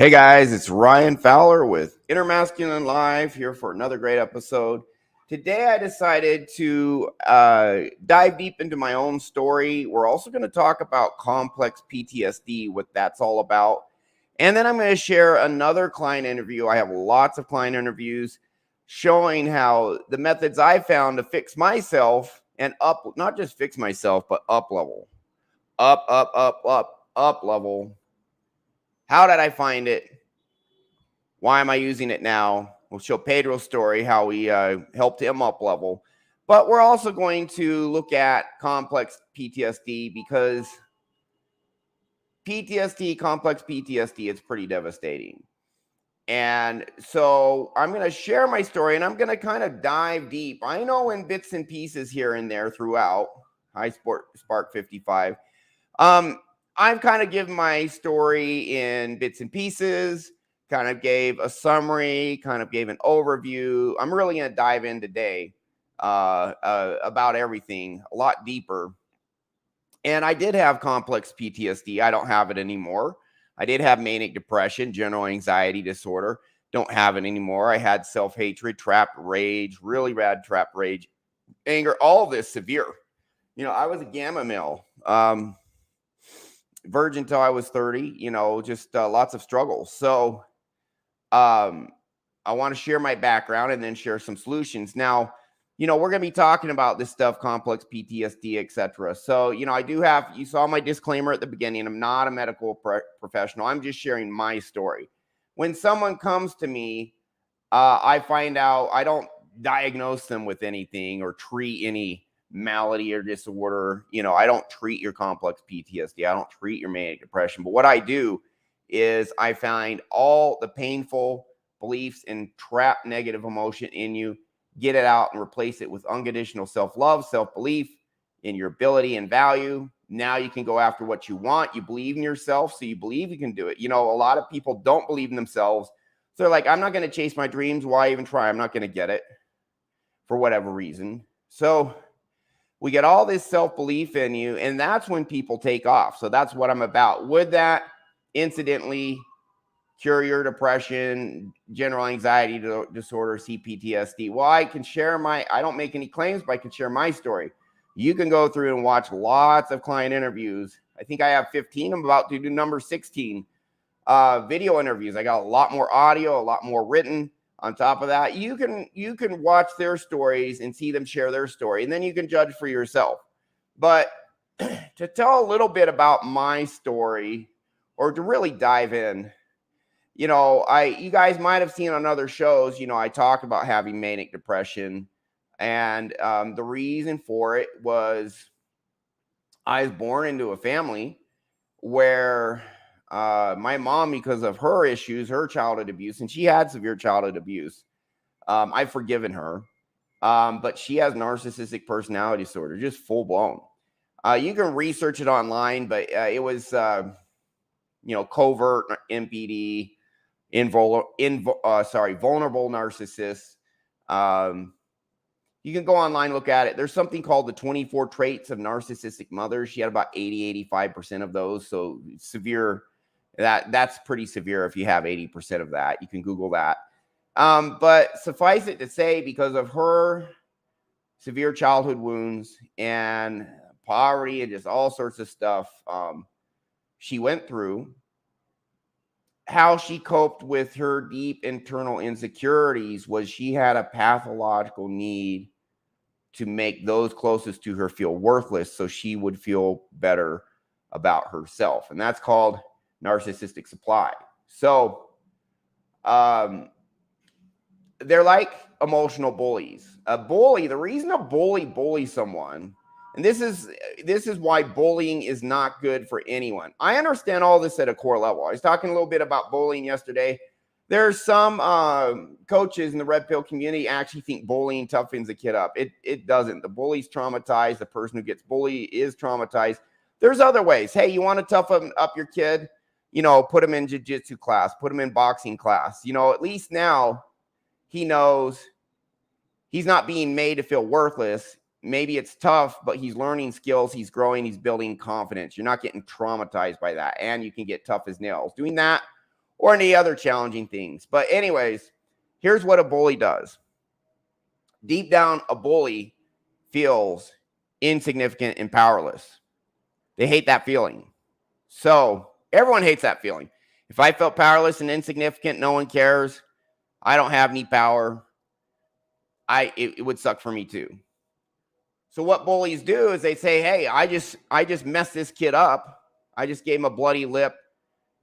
Hey guys, it's Ryan Fowler with InnerMasculine Live here for another great episode. Today I decided to dive deep into my own story. We're also going to talk about complex PTSD, what that's all about. And then I'm going to share another client interview. I have lots of client interviews showing how the methods I found to fix myself and up, not just fix myself, but up level, up level. How did I find it? Why am I using it now? We'll show Pedro's story, how we helped him up level. But we're also going to look at complex PTSD because complex PTSD, it's pretty devastating. And so I'm going to share my story and I'm going to kind of dive deep. I know in bits and pieces here and there throughout. Hi, Spark 55. I've kind of given my story in bits and pieces, kind of gave a summary, kind of gave an overview. I'm really going to dive in today about everything a lot deeper. And I did have complex PTSD. I don't have it anymore. I did have manic depression, general anxiety disorder. Don't have it anymore. I had self-hatred, trapped rage, really bad trapped rage, anger, all of this severe. You know, I was a gamma male. Virgin until I was 30, just lots of struggles. So I want to share my background and then share some solutions. Now, we're going to be talking about this stuff, complex PTSD, etc. So, you saw my disclaimer at the beginning. I'm not a medical professional. I'm just sharing my story. When someone comes to me, I find out I don't diagnose them with anything or treat any malady or disorder. I don't treat your complex PTSD. I don't treat your manic depression. But what I do is I find all the painful beliefs and trapped negative emotion in you, get it out and replace it with unconditional self-love, self-belief in your ability and value. Now you can go after what you want. You believe in yourself, so you believe you can do it. A lot of people don't believe in themselves. So they're like, I'm not going to chase my dreams. Why even try? I'm not going to get it for whatever reason. So we get all this self-belief in you, and that's when people take off. So that's what I'm about. Would that incidentally cure your depression, general anxiety disorder, CPTSD? Well, I can share I don't make any claims, but I can share my story. You can go through and watch lots of client interviews. I think I have 15. I'm about to do number 16 video interviews. I got a lot more audio, a lot more written. On top of that, you can watch their stories and see them share their story, and then you can judge for yourself. But to tell a little bit about my story, or to really dive in, you guys might have seen on other shows, I talked about having manic depression, and the reason for it was I was born into a family where my mom, because of her issues, her childhood abuse, and she had severe childhood abuse. I've forgiven her, but she has narcissistic personality disorder, just full blown. You can research it online, but it was, covert MPD, vulnerable narcissists. You can go online, look at it. There's something called the 24 traits of narcissistic mothers. She had about 85% of those. So severe. That's pretty severe if you have 80% of that. You can Google that. But suffice it to say, because of her severe childhood wounds and poverty and just all sorts of stuff she went through, how she coped with her deep internal insecurities was she had a pathological need to make those closest to her feel worthless so she would feel better about herself. And that's called narcissistic supply. So they're like emotional bullies. A bully, the reason a bully bullies someone, and this is why bullying is not good for anyone. I understand all this at a core level. I was talking a little bit about bullying yesterday. There's some coaches in the red pill community actually think bullying toughens a kid up. It doesn't. The bully's traumatized. The person who gets bullied is traumatized. There's other ways. Hey, you want to toughen up your kid? Put him in jiu-jitsu class, put him in boxing class. At least now he knows he's not being made to feel worthless. Maybe it's tough, but he's learning skills. He's growing. He's building confidence. You're not getting traumatized by that. And you can get tough as nails doing that. or any other challenging things. But anyways, here's what a bully does. Deep down, a bully feels insignificant and powerless. They hate that feeling. So everyone hates that feeling. If I felt powerless and insignificant, no one cares, I don't have any power, it would suck for me too. So what bullies do is they say, hey, I just messed this kid up. I just gave him a bloody lip,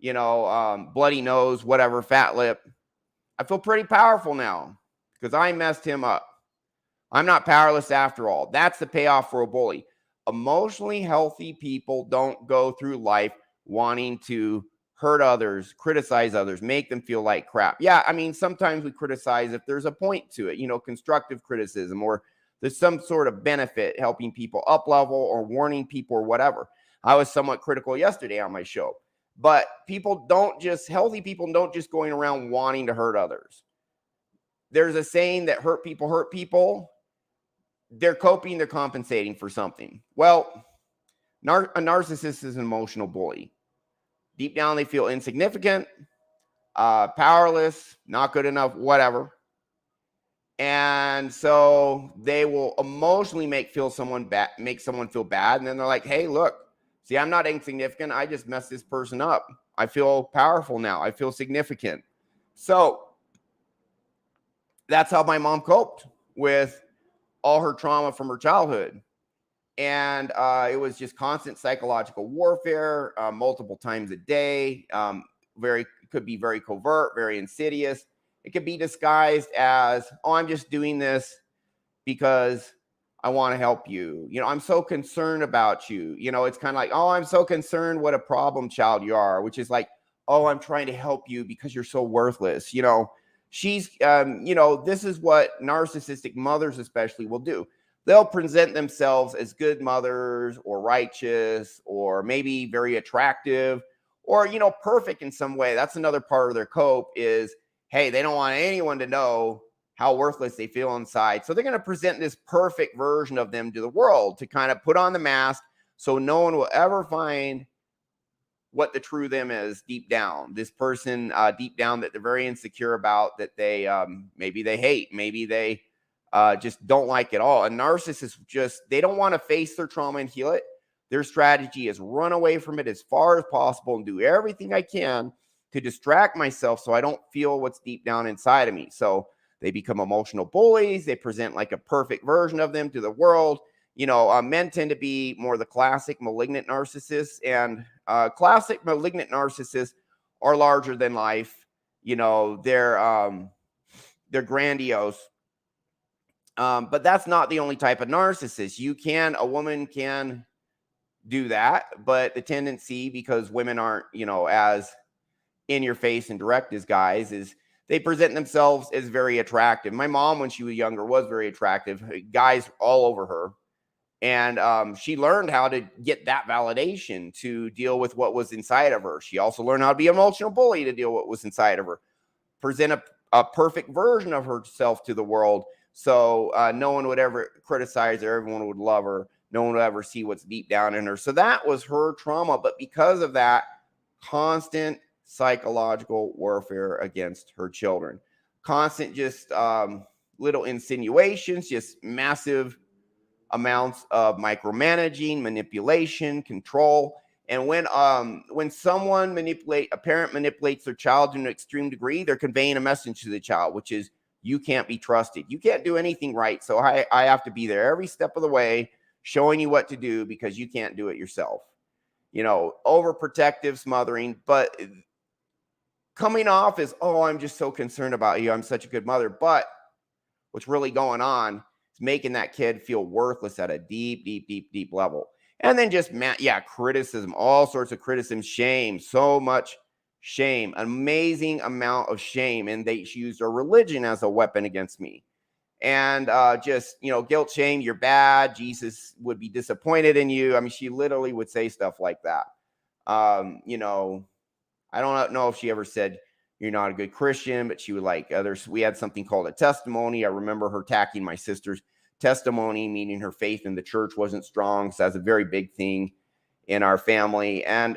bloody nose, whatever, fat lip. I feel pretty powerful now because I messed him up. I'm not powerless after all. That's the payoff for a bully. Emotionally healthy people don't go through life wanting to hurt others, criticize others, make them feel like crap. Yeah, I mean, sometimes we criticize if there's a point to it, constructive criticism, or there's some sort of benefit helping people up level or warning people or whatever. I was somewhat critical yesterday on my show, but healthy people don't just going around wanting to hurt others. There's a saying that hurt people. They're coping, they're compensating for something. Well, a narcissist is an emotional bully. Deep down, they feel insignificant, powerless, not good enough, whatever. And so they will emotionally make someone feel bad. And then they're like, hey, look, see, I'm not insignificant. I just messed this person up. I feel powerful now. I feel significant. So that's how my mom coped with all her trauma from her childhood. And it was just constant psychological warfare, multiple times a day. Could be very covert, very insidious. It could be disguised as, oh, I'm just doing this because I want to help you. I'm so concerned about you. It's kind of like, oh, I'm so concerned what a problem child you are, which is like, oh, I'm trying to help you because you're so worthless. She's, this is what narcissistic mothers especially will do. They'll present themselves as good mothers or righteous or maybe very attractive or, perfect in some way. That's another part of their cope is, hey, they don't want anyone to know how worthless they feel inside. So they're going to present this perfect version of them to the world to kind of put on the mask so no one will ever find what the true them is deep down. This person deep down that they're very insecure about, that they maybe they hate, maybe they just don't like it all. A narcissist they don't want to face their trauma and heal it. Their strategy is run away from it as far as possible and do everything I can to distract myself so I don't feel what's deep down inside of me. So they become emotional bullies. They present like a perfect version of them to the world. Men tend to be more the classic malignant narcissists, and classic malignant narcissists are larger than life. They're grandiose. But that's not the only type of narcissist. A woman can do that, but the tendency, because women aren't, as in your face and direct as guys, is they present themselves as very attractive. My mom, when she was younger, was very attractive. Guys all over her. And she learned how to get that validation to deal with what was inside of her. She also learned how to be an emotional bully to deal with what was inside of her. Present a perfect version of herself to the world. So no one would ever criticize her. Everyone would love her. No one would ever see what's deep down in her. So that was her trauma. But because of that, constant psychological warfare against her children. Constant just little insinuations, just massive amounts of micromanaging, manipulation, control. And when a parent manipulates their child to an extreme degree, they're conveying a message to the child, which is, you can't be trusted. You can't do anything right. So I have to be there every step of the way, showing you what to do because you can't do it yourself. Overprotective, smothering, but coming off as, oh, I'm just so concerned about you. I'm such a good mother. But what's really going on is making that kid feel worthless at a deep, deep, deep, deep level. And then just, criticism, all sorts of criticism, shame, so much shame, amazing amount of shame. And they used their religion as a weapon against me. And guilt, shame, you're bad. Jesus would be disappointed in you. I mean, she literally would say stuff like that. I don't know if she ever said, you're not a good Christian, but she would like others. We had something called a testimony. I remember her attacking my sister's testimony, meaning her faith in the church wasn't strong. So that's a very big thing in our family. And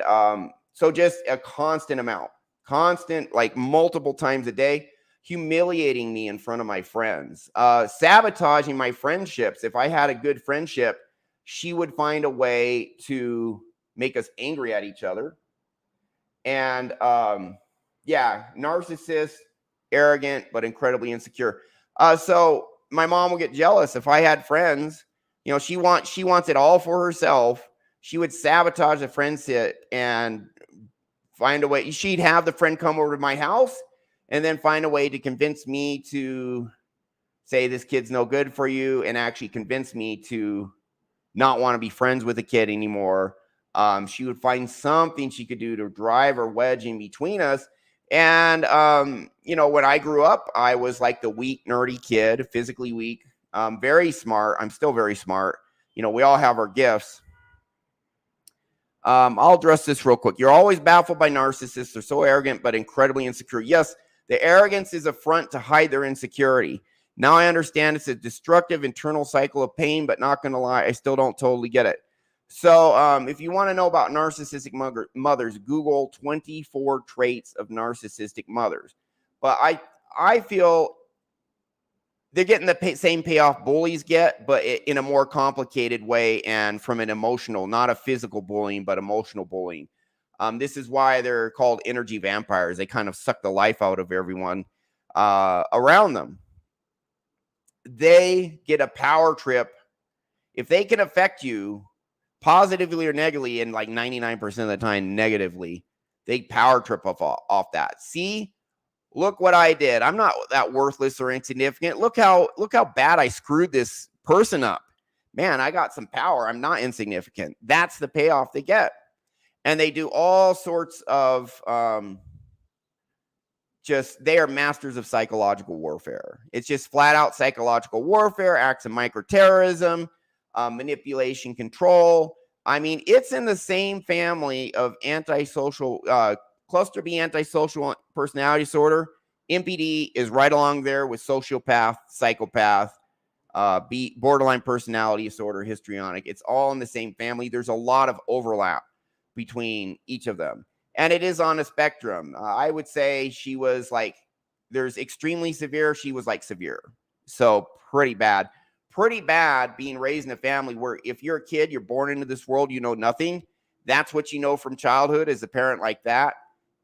so just a constant amount. constant, like multiple times a day, humiliating me in front of my friends, sabotaging my friendships. If I had a good friendship, she would find a way to make us angry at each other. And yeah, narcissist, arrogant, but incredibly insecure. So my mom would get jealous if I had friends. She wants it all for herself. She would sabotage the friendship and find a way. She'd have the friend come over to my house and then find a way to convince me to say this kid's no good for you, and actually convince me to not want to be friends with the kid anymore. She would find something she could do to drive or wedge in between us. And, when I grew up, I was like the weak, nerdy kid, physically weak, very smart. I'm still very smart. We all have our gifts. I'll address this real quick. You're always baffled by narcissists. They're so arrogant, but incredibly insecure. Yes, the arrogance is a front to hide their insecurity. Now I understand it's a destructive internal cycle of pain, but not going to lie, I still don't totally get it. So if you want to know about narcissistic mothers, Google 24 traits of narcissistic mothers. But I feel they're getting the same payoff bullies get, but in a more complicated way, and from an emotional, not a physical bullying, but emotional bullying. This is why they're called energy vampires. They kind of suck the life out of everyone around them. They get a power trip. If they can affect you positively or negatively, and like 99% of the time negatively, they power trip off that. See, look what I did. I'm not that worthless or insignificant. Look how bad I screwed this person up. Man, I got some power. I'm not insignificant. That's the payoff they get. And they do all sorts of they are masters of psychological warfare. It's just flat out psychological warfare, acts of microterrorism, manipulation, control. I mean, it's in the same family of antisocial, cluster B antisocial personality disorder. MPD is right along there with sociopath, psychopath, borderline personality disorder, histrionic. It's all in the same family. There's a lot of overlap between each of them. And it is on a spectrum. I would say she was like, there's extremely severe. She was like severe. So pretty bad. Pretty bad being raised in a family where if you're a kid, you're born into this world, you know nothing. That's what you know from childhood as a parent like that.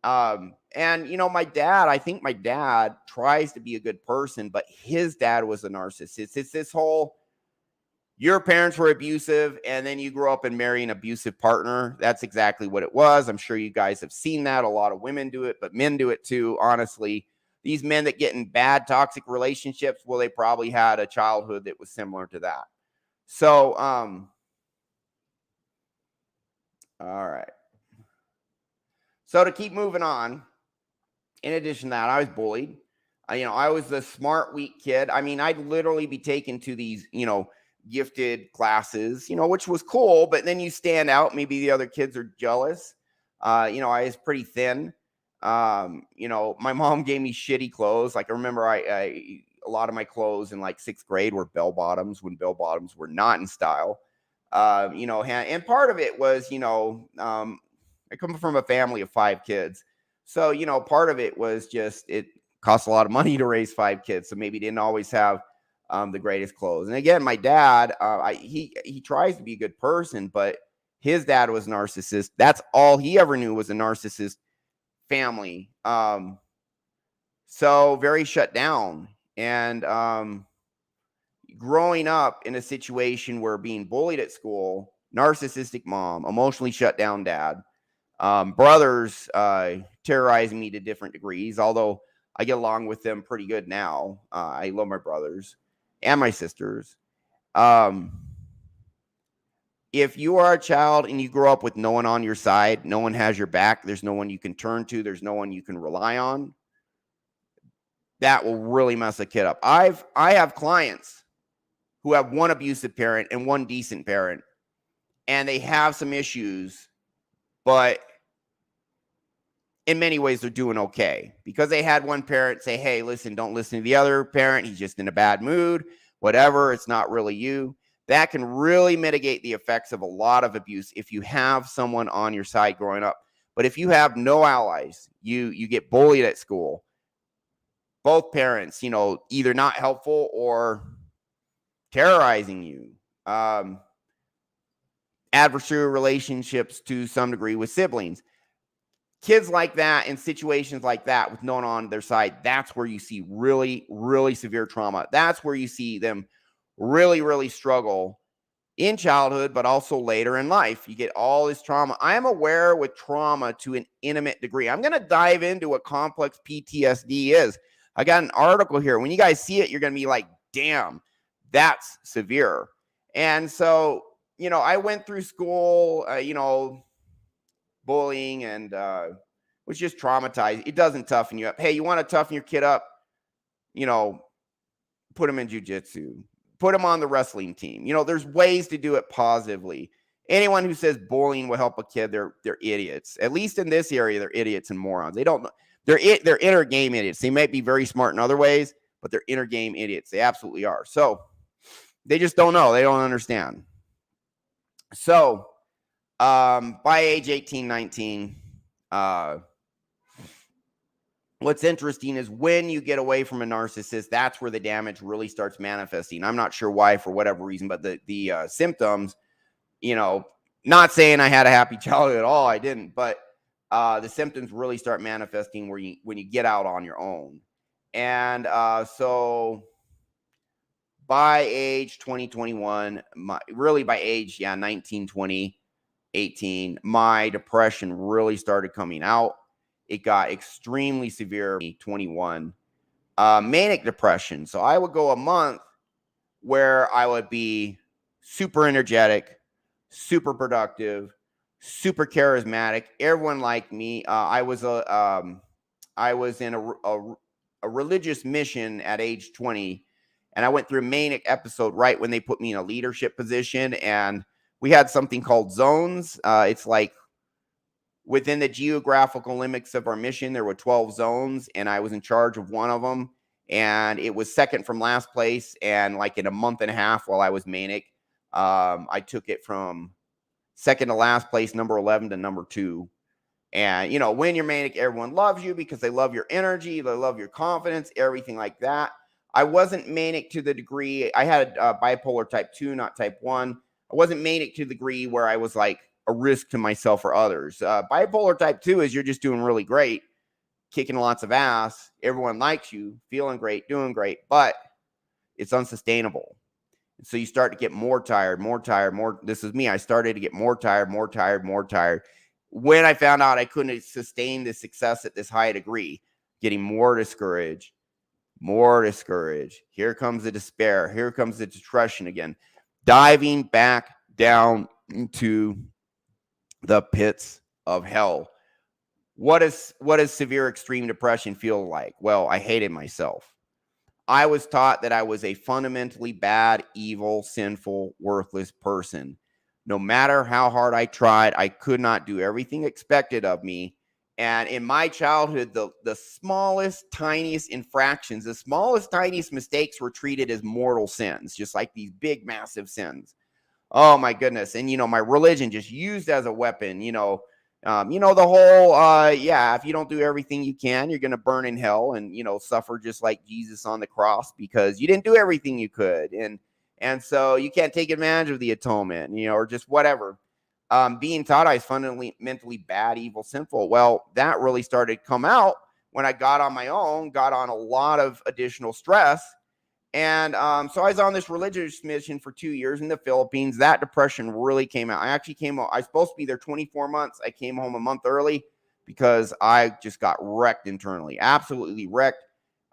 And, my dad, I think my dad tries to be a good person, but his dad was a narcissist. It's this whole, your parents were abusive, and then you grow up and marry an abusive partner. That's exactly what it was. I'm sure you guys have seen that. A lot of women do it, but men do it too, honestly. These men that get in bad, toxic relationships, well, they probably had a childhood that was similar to that. So, all right. So to keep moving on, in addition to that, I was bullied. I was the smart, weak kid. I mean, I'd literally be taken to these, gifted classes, which was cool, but then you stand out. Maybe the other kids are jealous. I was pretty thin. My mom gave me shitty clothes. Like I remember a lot of my clothes in like 6th grade were bell bottoms when bell bottoms were not in style. And part of it was, I come from a family of 5 kids. So, part of it was just, it costs a lot of money to raise 5 kids. So maybe didn't always have the greatest clothes. And again, my dad, he tries to be a good person, but his dad was a narcissist. That's all he ever knew was a narcissist family. So very shut down. And growing up in a situation where being bullied at school, narcissistic mom, emotionally shut down dad, brothers terrorizing me to different degrees, although I get along with them pretty good now. I love my brothers and my sisters. If you are a child and you grow up with no one on your side, no one has your back, there's no one you can turn to, there's no one you can rely on, that will really mess a kid up. I have clients who have one abusive parent and one decent parent, and they have some issues, but in many ways they're doing okay because they had one parent say, hey, listen, don't listen to the other parent. He's just in a bad mood, whatever. It's not really you. That can really mitigate the effects of a lot of abuse if you have someone on your side growing up. But if you have no allies, you get bullied at school, both parents, either not helpful or terrorizing you, adversarial relationships to some degree with siblings, kids like that in situations like that with no one on their side, that's where you see really, really severe trauma. That's where you see them really, really struggle in childhood, but also later in life. You get all this trauma. I am aware with trauma to an intimate degree. I'm going to dive into what complex PTSD is. I got an article here. When you guys see it, you're going to be like, damn, that's severe. And so, I went through school, bullying, and was just traumatized. It doesn't toughen you up. Hey, you want to toughen your kid up? Put him in jujitsu. Put them on the wrestling team. There's ways to do it positively. Anyone who says bullying will help a kid, they're idiots. At least in this area, they're idiots and morons. They don't know. They're inner game idiots. They might be very smart in other ways, but they're inner game idiots. They absolutely are. So they just don't know. They don't understand. So by age 18, 19, what's interesting is when you get away from a narcissist, that's where the damage really starts manifesting. I'm not sure why, for whatever reason, but the symptoms, not saying I had a happy childhood at all. I didn't, but the symptoms really start manifesting when you get out on your own. And so by age 20, 21, really by age, 19, 20, 18, my depression really started coming out. It got extremely severe, 21, manic depression. So I would go a month where I would be super energetic, super productive, super charismatic. Everyone liked me. I was in a religious mission at age 20, and I went through a manic episode right when they put me in a leadership position. And we had something called zones. It's like within the geographical limits of our mission, there were 12 zones, and I was in charge of one of them. And it was second from last place. And like in a month and a half while I was manic, I took it from second to last place, number 11, to number 2. And, when you're manic, everyone loves you because they love your energy. They love your confidence, everything like that. I wasn't manic to the degree. I had bipolar type 2, not type 1. I wasn't manic to the degree where I was like a risk to myself or others. Bipolar type 2 is you're just doing really great, kicking lots of ass. Everyone likes you, feeling great, doing great, but it's unsustainable. So you start to get more tired. This is me. I started to get more tired. When I found out I couldn't sustain the success at this high degree, getting more discouraged. Here comes the despair. Here comes the depression again. Diving back down into the pits of hell. What does severe extreme depression feel like? Well, I hated myself. I was taught that I was a fundamentally bad, evil, sinful, worthless person. No matter how hard I tried, I could not do everything expected of me. And in my childhood, the smallest, tiniest infractions, the smallest, tiniest mistakes were treated as mortal sins, just like these big, massive sins. Oh, my goodness. And, my religion just used as a weapon, the whole, if you don't do everything you can, you're going to burn in hell and, suffer just like Jesus on the cross because you didn't do everything you could. And so you can't take advantage of the atonement, or just whatever. Being taught I was fundamentally bad, evil, sinful. Well, that really started to come out when I got on my own, got on a lot of additional stress. And so I was on this religious mission for 2 years in the Philippines. That depression really came out. I was supposed to be there 24 months. I came home a month early because I just got wrecked internally, absolutely wrecked.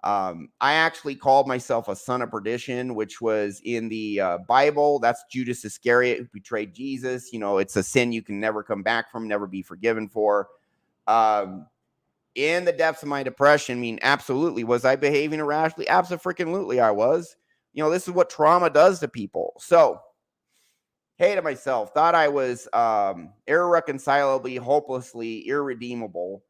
I actually called myself a son of perdition, which was in the Bible. That's Judas Iscariot who betrayed Jesus. It's a sin you can never come back from, never be forgiven for. In the depths of my depression, absolutely. Was I behaving irrationally? Absolutely, I was. This is what trauma does to people. So, hated myself. Thought I was irreconcilably, hopelessly, irredeemable.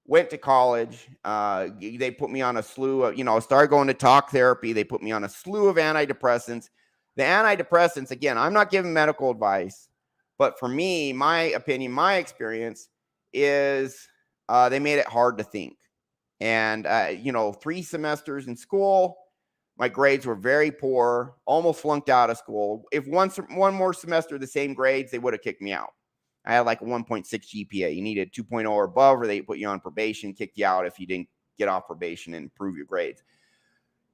Went to college. They put me on a slew of, started going to talk therapy. They put me on a slew of antidepressants. The antidepressants, again, I'm not giving medical advice, But for me, my opinion, my experience is they made it hard to think. And, 3 semesters in school, my grades were very poor, almost flunked out of school. If one more semester the same grades, they would have kicked me out. I had like a 1.6 GPA. You needed 2.0 or above, or they put you on probation, kicked you out if you didn't get off probation and improve your grades.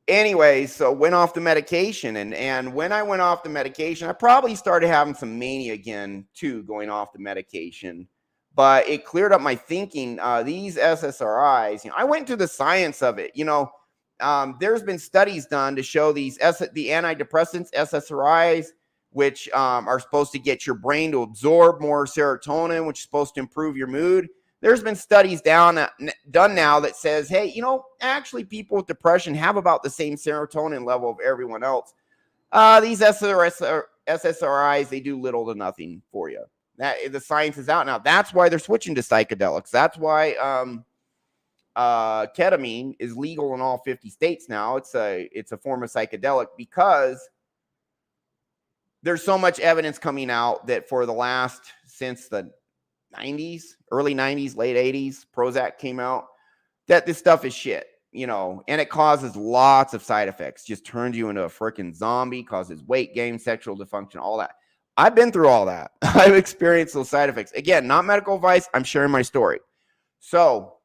Anyway, so went off the medication. And when I went off the medication, I probably started having some mania again, too, going off the medication. But it cleared up my thinking. These SSRIs, I went into the science of it. There's been studies done to show the antidepressants, SSRIs, which are supposed to get your brain to absorb more serotonin, which is supposed to improve your mood. There's been studies done now that says, hey, actually people with depression have about the same serotonin level of everyone else. These SSRIs, they do little to nothing for you. The science is out now. That's why they're switching to psychedelics. That's why ketamine is legal in all 50 states now. It's a form of psychedelic because there's so much evidence coming out that since the 90s, early 90s, late 80s, Prozac came out, that this stuff is shit, and it causes lots of side effects. Just turns you into a freaking zombie, causes weight gain, sexual dysfunction, all that. I've been through all that. I've experienced those side effects. Again, not medical advice. I'm sharing my story. So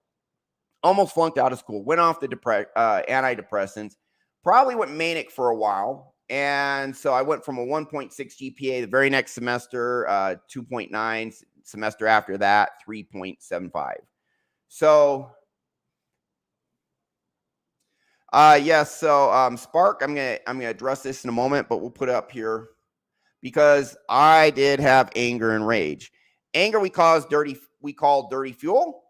almost flunked out of school, went off the antidepressants, probably went manic for a while. And so I went from a 1.6 GPA the very next semester, 2.9, semester after that, 3.75. So, Spark, I'm gonna address this in a moment, but we'll put it up here because I did have anger and rage. Anger we call dirty fuel.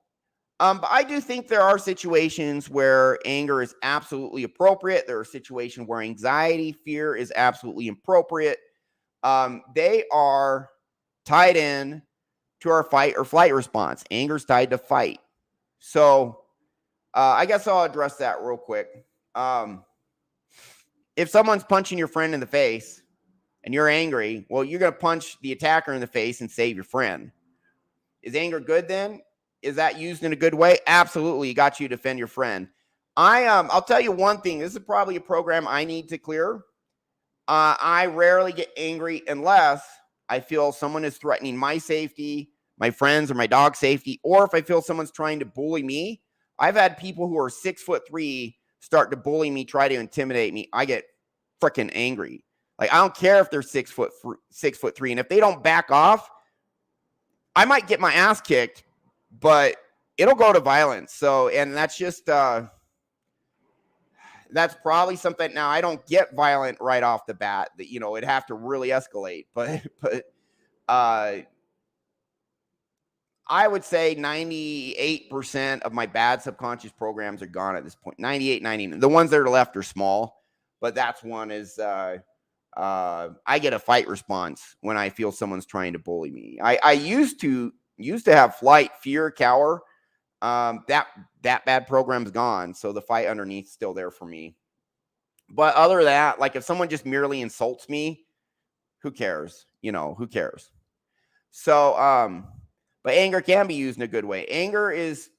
But I do think there are situations where anger is absolutely appropriate. There are situations where anxiety, fear is absolutely appropriate. They are tied in to our fight or flight response. Anger is tied to fight. So I guess I'll address that real quick. If someone's punching your friend in the face and you're angry, well, you're going to punch the attacker in the face and save your friend. Is anger good then? Is that used in a good way? Absolutely. It got you to defend your friend. I'll tell you one thing. This is probably a program I need to clear. I rarely get angry unless I feel someone is threatening my safety, my friends, or my dog's safety, or if I feel someone's trying to bully me. I've had people who are 6'3" start to bully me, try to intimidate me. I get freaking angry. Like, I don't care if they're 6'3", and if they don't back off, I might get my ass kicked, but it'll go to violence. So, and that's just, that's probably something. Now, I don't get violent right off the bat. That, it'd have to really escalate. But I would say 98% of my bad subconscious programs are gone at this point. 98, 99. The ones that are left are small, but that's one is I get a fight response when I feel someone's trying to bully me. I used to have flight, fear, cower. That bad program's gone. So the fight underneath is still there for me. But other than that, like if someone just merely insults me, who cares? Who cares? So, but anger can be used in a good way. Anger is,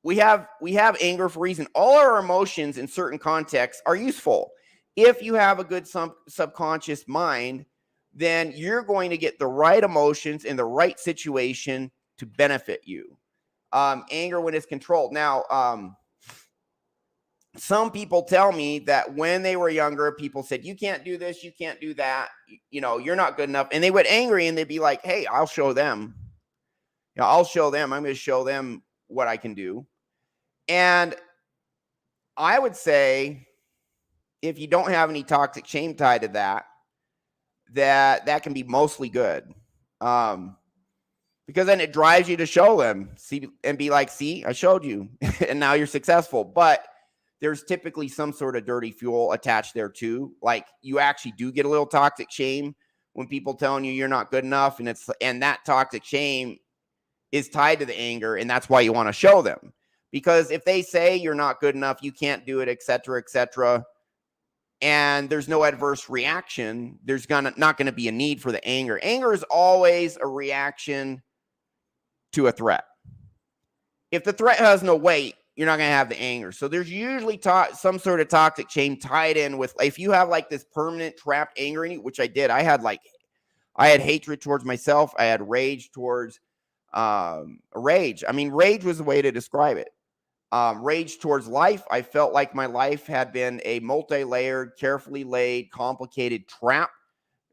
we have anger for a reason. All our emotions in certain contexts are useful. If you have a good subconscious mind, then you're going to get the right emotions in the right situation to benefit you. Anger when it's controlled. Now, some people tell me that when they were younger, people said, you can't do this, you can't do that, you're not good enough. And they would angry and they'd be like, hey, I'll show them. I'll show them. I'm going to show them what I can do. And I would say, if you don't have any toxic shame tied to that can be mostly good. Because then it drives you to show them, see, and be like, see, I showed you, and now you're successful. But there's typically some sort of dirty fuel attached there too. Like you actually do get a little toxic shame when people telling you you're not good enough, and that toxic shame is tied to the anger, and that's why you want to show them. Because if they say you're not good enough, you can't do it, etc., etc., and there's no adverse reaction, there's not going to be a need for the anger. Anger is always a reaction to a threat. If the threat has no weight, you're not going to have the anger. So there's usually some sort of toxic chain tied in with, if you have like this permanent trapped anger in you, which I did. I had hatred towards myself. I had rage towards rage. I mean, rage was the way to describe it. Rage towards life. I felt like my life had been a multi-layered, carefully laid, complicated trap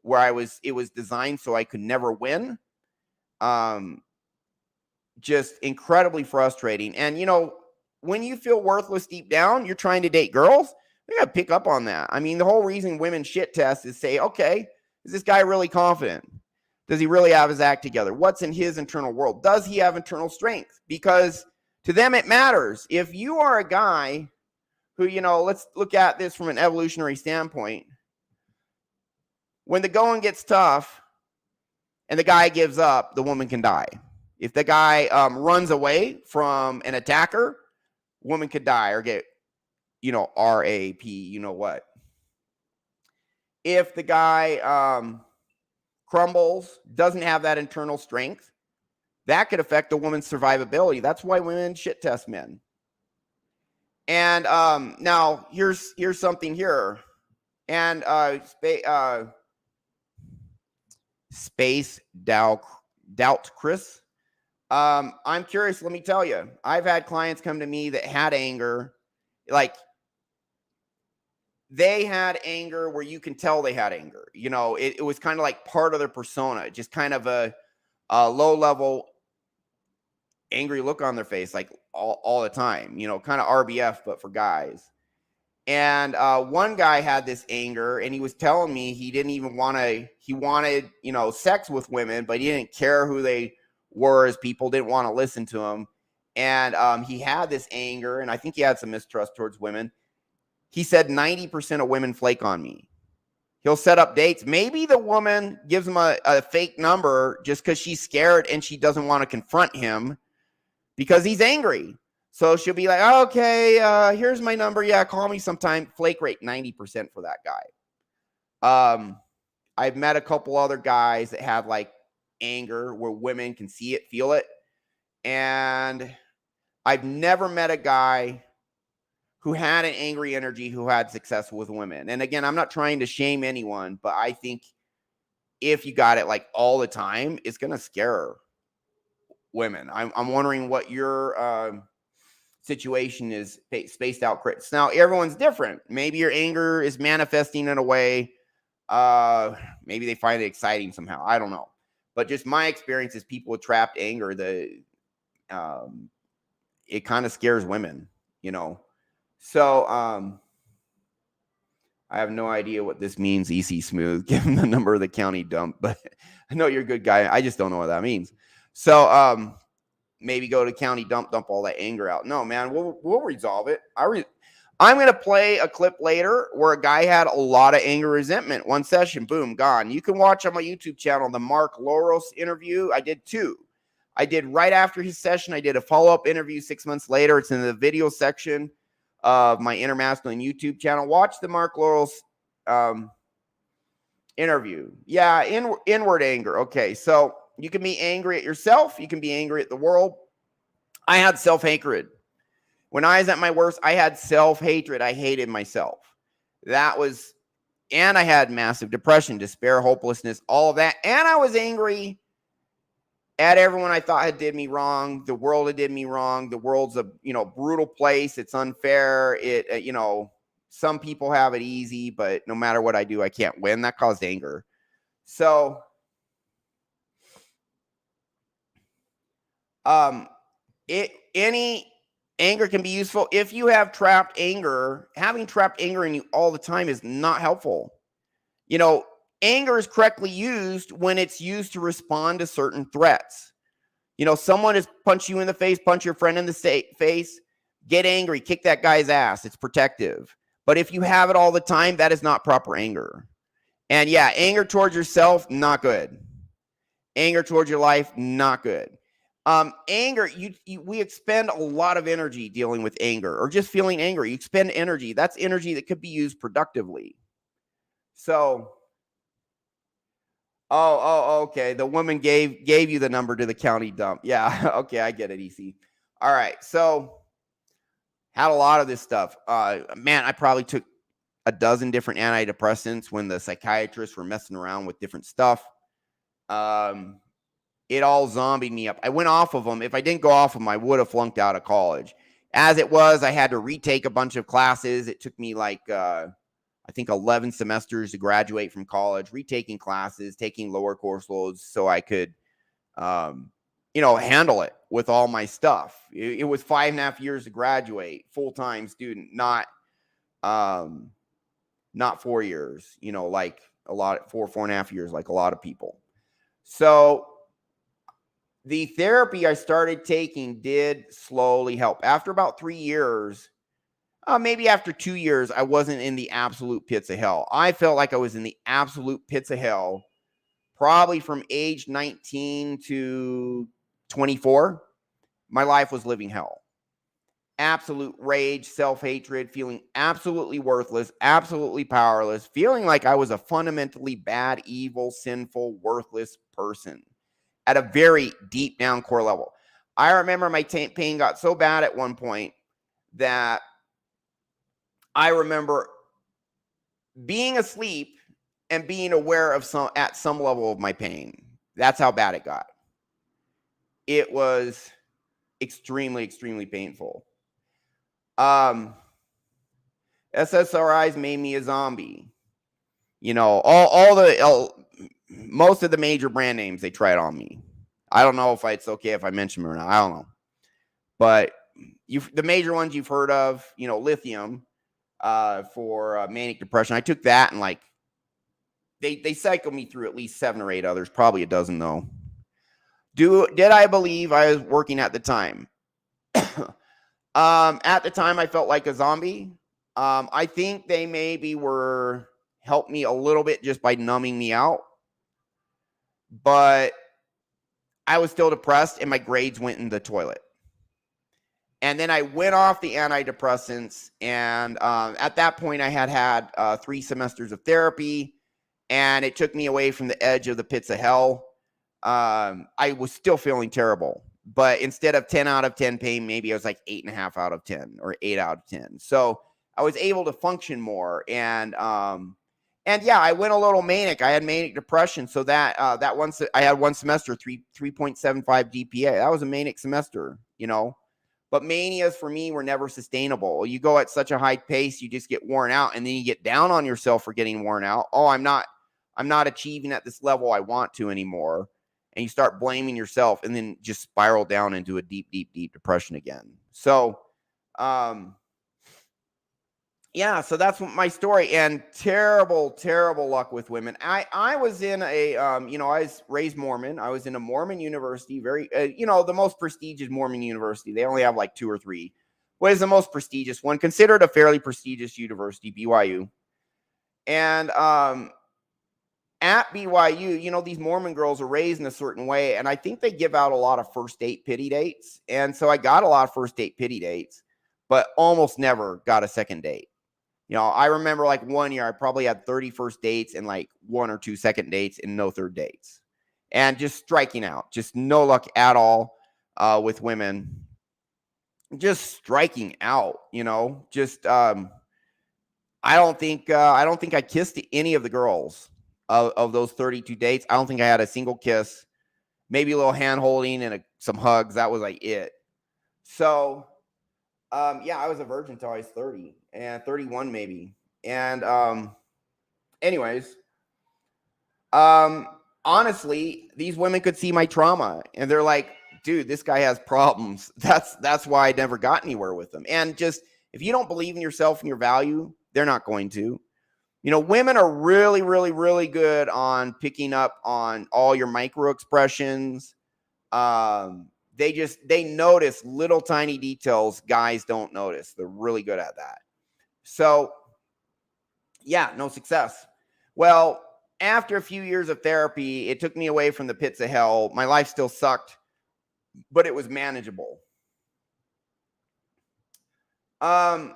where it was designed so I could never win. Just incredibly frustrating. And, when you feel worthless deep down, you're trying to date girls, they got to pick up on that. I mean, the whole reason women shit test is say, okay, is this guy really confident? Does he really have his act together? What's in his internal world? Does he have internal strength? Because to them, it matters. If you are a guy who, let's look at this from an evolutionary standpoint. When the going gets tough and the guy gives up, the woman can die. If the guy runs away from an attacker, woman could die or get, RAP, what. If the guy crumbles, doesn't have that internal strength, that could affect a woman's survivability. That's why women shit test men. And now here's something here. And Space Doubt Chris. I'm curious, let me tell you, I've had clients come to me that had anger, like they had anger where you can tell they had anger. It was kind of like part of their persona, just kind of a low level angry look on their face, like all the time, kind of RBF, but for guys. And one guy had this anger and he was telling me he didn't even he wanted, sex with women, but he didn't care who they were as people, didn't want to listen to him. And he had this anger, and I think he had some mistrust towards women. He said 90% of women flake on me. He'll set up dates. Maybe the woman gives him a fake number just because she's scared and she doesn't want to confront him because he's angry. So she'll be like, okay, here's my number. Yeah, call me sometime. Flake rate 90% for that guy. I've met a couple other guys that have like anger where women can see it, feel it. And I've never met a guy who had an angry energy who had success with women. And again, I'm not trying to shame anyone, but I think if you got it like all the time, it's going to scare women. I'm wondering what your situation is. Spaced out crits. Now, everyone's different. Maybe your anger is manifesting in a way. Maybe they find it exciting somehow. I don't know. But just my experience is people with trapped anger, it kind of scares women, So I have no idea what this means, EC Smooth. Give him the number of the county dump, but I know you're a good guy. I just don't know what that means. So maybe go to county dump all that anger out. No, man, we'll resolve it. I'm going to play a clip later where a guy had a lot of anger, resentment. One session, boom, gone. You can watch on my YouTube channel the Mark Loros interview. I did two. I did right after his session. I did a follow-up interview 6 months later. It's in the video section of my InnerMasculine YouTube channel. Watch the Mark Loros interview. Yeah, inward anger. Okay, so you can be angry at yourself. You can be angry at the world. I had self-hatred. When I was at my worst, I had self-hatred. I hated myself. And I had massive depression, despair, hopelessness, all of that. And I was angry at everyone I thought had did me wrong. The world had did me wrong. The world's a, brutal place. It's unfair. Some people have it easy, but no matter what I do, I can't win. That caused anger. So, any anger can be useful. If you have trapped anger, having trapped anger in you all the time is not helpful. Anger is correctly used when it's used to respond to certain threats. Someone has punched you in the face, punch your friend in the face, get angry, kick that guy's ass. It's protective. But if you have it all the time, that is not proper anger. And yeah, anger towards yourself, not good. Anger towards your life, not good. Anger, we expend a lot of energy dealing with anger or just feeling angry. You expend energy. That's energy that could be used productively. So, okay. The woman gave you the number to the county dump. Yeah, okay, I get it, EC. All right. So, had a lot of this stuff. Man, I probably took a dozen different antidepressants when the psychiatrists were messing around with different stuff. It all zombied me up. I went off of them. If I didn't go off of them, I would have flunked out of college. As it was, I had to retake a bunch of classes. It took me like, I think 11 semesters to graduate from college, retaking classes, taking lower course loads so I could, handle it with all my stuff. It was 5.5 years to graduate, full-time student, not 4 years, like a lot, 4.5 years, like a lot of people. So the therapy I started taking did slowly help. After about 3 years, maybe after 2 years, I wasn't in the absolute pits of hell. I felt like I was in the absolute pits of hell, probably from age 19 to 24. My life was living hell. Absolute rage, self-hatred, feeling absolutely worthless, absolutely powerless, feeling like I was a fundamentally bad, evil, sinful, worthless person at a very deep down core level. I remember my pain got so bad at one point that I remember being asleep and being aware of at some level of my pain. That's how bad it got. It was extremely, extremely painful. SSRIs made me a zombie. Most of the major brand names, they tried on me. I don't know if it's okay if I mention them or not. I don't know. But the major ones you've heard of, lithium for manic depression. I took that and they cycled me through at least 7 or 8 others, probably a dozen though. Did I believe I was working at the time? At the time, I felt like a zombie. I think they maybe helped me a little bit just by numbing me out. But I was still depressed and my grades went in the toilet. And then I went off the antidepressants. And at that point, I had 3 semesters of therapy. And it took me away from the edge of the pits of hell. I was still feeling terrible. But instead of 10 out of 10 pain, maybe I was like 8.5 out of 10 or 8 out of 10. So I was able to function more. And yeah, I went a little manic. I had manic depression. So that once I had one semester, 3.75 GPA. That was a manic semester, But manias for me were never sustainable. You go at such a high pace, you just get worn out, and then you get down on yourself for getting worn out. Oh, I'm not achieving at this level I want to anymore. And you start blaming yourself and then just spiral down into a deep, deep, deep depression again. So, yeah, so that's my story. And terrible, terrible luck with women. I was in I was raised Mormon. I was in a Mormon university, very, the most prestigious Mormon university. They only have like 2 or 3. What is the most prestigious one? Considered a fairly prestigious university, BYU. And at BYU, these Mormon girls are raised in a certain way, and I think they give out a lot of first date pity dates. And so I got a lot of first date pity dates, but almost never got a second date. I remember like 1 year, I probably had 30 first dates and like 1 or 2 second dates and no third dates. And just striking out, just no luck at all with women. Just striking out, just I don't think I kissed any of the girls. Of those 32 dates, I don't think I had a single kiss, maybe a little hand holding and some hugs. That was like it. So, yeah, I was a virgin until I was 30 and 31 maybe. And, anyways, honestly, these women could see my trauma and they're like, dude, this guy has problems. That's why I never got anywhere with them. And just, if you don't believe in yourself and your value, they're not going to. Women are really, really, really good on picking up on all your micro expressions. They notice little tiny details guys don't notice. They're really good at that. So, yeah, no success. Well, after a few years of therapy, it took me away from the pits of hell. My life still sucked. but it was manageable. There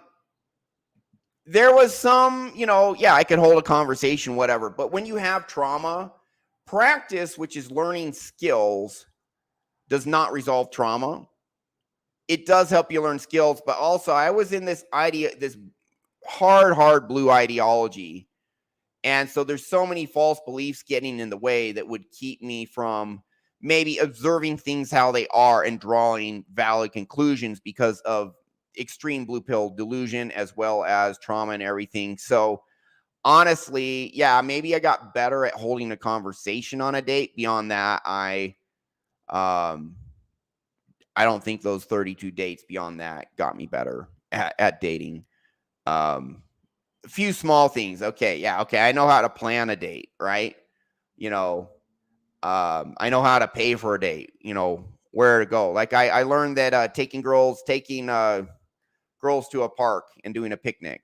was some, I could hold a conversation, whatever. But when you have trauma, practice, which is learning skills, does not resolve trauma. It does help you learn skills, but also I was in this hard blue ideology. And so there's so many false beliefs getting in the way that would keep me from maybe observing things how they are and drawing valid conclusions because of extreme blue pill delusion as well as trauma and everything. So honestly, yeah, maybe I got better at holding a conversation on a date. Beyond that, I don't think those 32 dates beyond that got me better at dating. A few small things. Okay. I know how to plan a date, right? I know how to pay for a date, where to go. Like I learned that taking girls to a park and doing a picnic,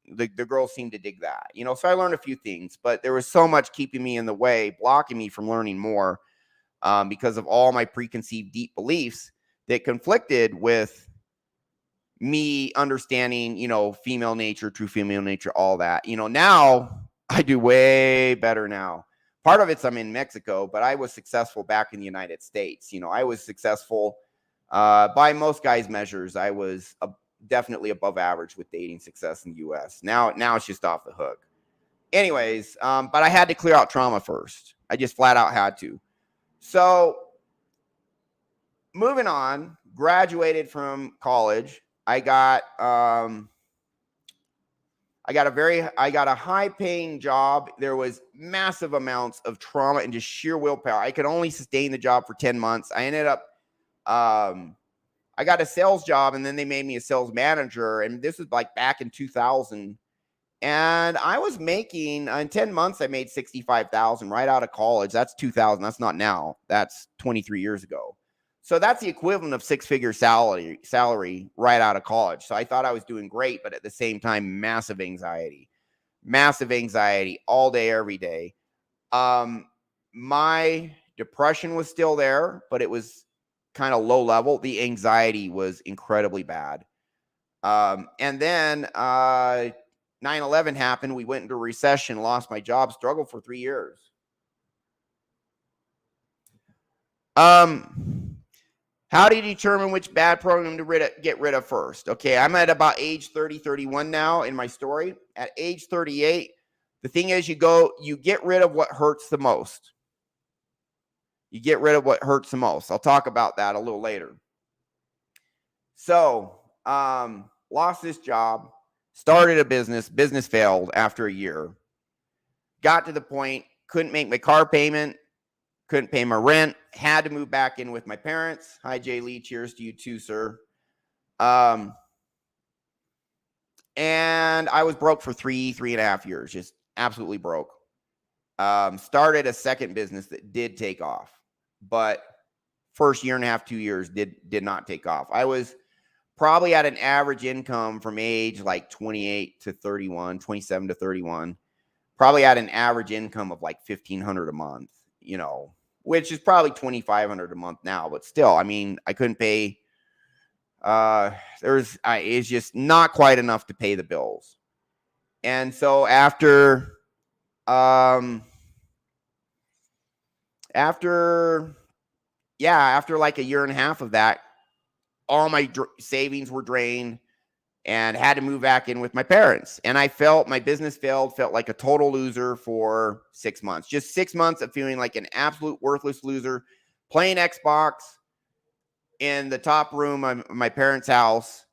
the girls seem to dig that, so I learned a few things, but there was so much keeping me in the way, blocking me from learning more, because of all my preconceived deep beliefs that conflicted with me understanding, female nature, true female nature, all that. Now I do way better now. Part of it's I'm in Mexico, but I was successful back in the United States. I was successful by most guys' measures. I was definitely above average with dating success in the U.S. Now it's just off the hook. Anyways, but I had to clear out trauma first. I just flat out had to. So moving on, graduated from college. I got a high paying job. There was massive amounts of trauma and just sheer willpower. I could only sustain the job for 10 months. I ended up, I got a sales job, and then they made me a sales manager. And this was like back in 2000. And I was making, in 10 months, I made $65,000 right out of college. That's 2000. That's not now. That's 23 years ago. So that's the equivalent of six-figure salary right out of college. So I thought I was doing great, but at the same time, massive anxiety all day, every day. My depression was still there, but it was kind of low level. The anxiety was incredibly bad. And then 9/11 happened. We went into a recession, lost my job, struggled for 3 years. How do you determine which bad program to get rid of first? Okay, I'm at about age 30, 31 now in my story. At age 38, the thing is you get rid of what hurts the most. You get rid of what hurts the most. I'll talk about that a little later. So, lost this job, started a business failed after a year. Got to the point, couldn't make my car payment, couldn't pay my rent, had to move back in with my parents. Hi, Jay Lee. Cheers to you too, sir. And I was broke for three and a half years, just absolutely broke. Started a second business that did take off, but first year and a half, 2 years did not take off. I was probably at an average income from age like 28 to 31, 27 to 31, probably at an average income of like $1,500 a month, which is probably $2,500 a month now, but still, I mean, I couldn't pay. It's just not quite enough to pay the bills. And so after like a year and a half of that, all my savings were drained and had to move back in with my parents. And I felt my business felt like a total loser for 6 months. Just 6 months of feeling like an absolute worthless loser, playing Xbox in the top room of my parents' house.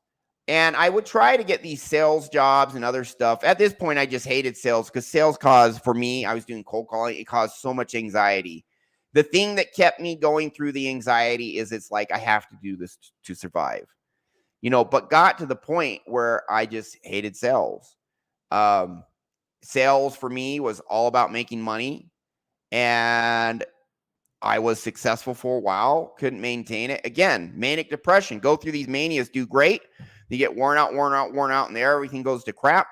And I would try to get these sales jobs and other stuff. At this point, I just hated sales because sales caused, for me, I was doing cold calling. It caused so much anxiety. The thing that kept me going through the anxiety is it's like, I have to do this to survive, but got to the point where I just hated sales. Sales for me was all about making money, and I was successful for a while, couldn't maintain it. Again, manic depression, go through these manias, do great. You get worn out, and there everything goes to crap.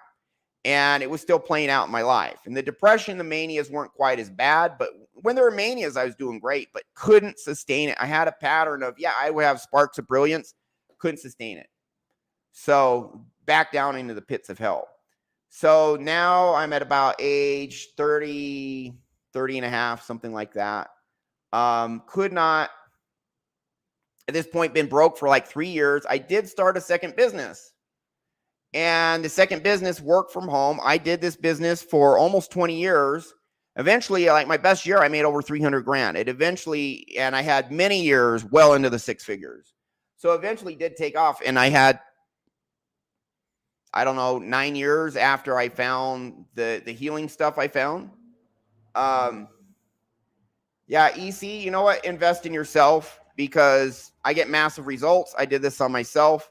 And it was still playing out in my life. And the depression, the manias weren't quite as bad, but when there were manias, I was doing great, but couldn't sustain it. I had a pattern of, I would have sparks of brilliance, couldn't sustain it. So back down into the pits of hell. So now I'm at about age 30 and a half, something like that. Could not, at this point, been broke for like 3 years. I did start a second business. And the second business, work from home. I did this business for almost 20 years. Eventually, like my best year, I made over 300 grand. It eventually, and I had many years well into the 6 figures. So eventually did take off. And I had, I don't know, 9 years after I found the healing stuff I found. EC, you know what? Invest in yourself, because I get massive results. I did this on myself.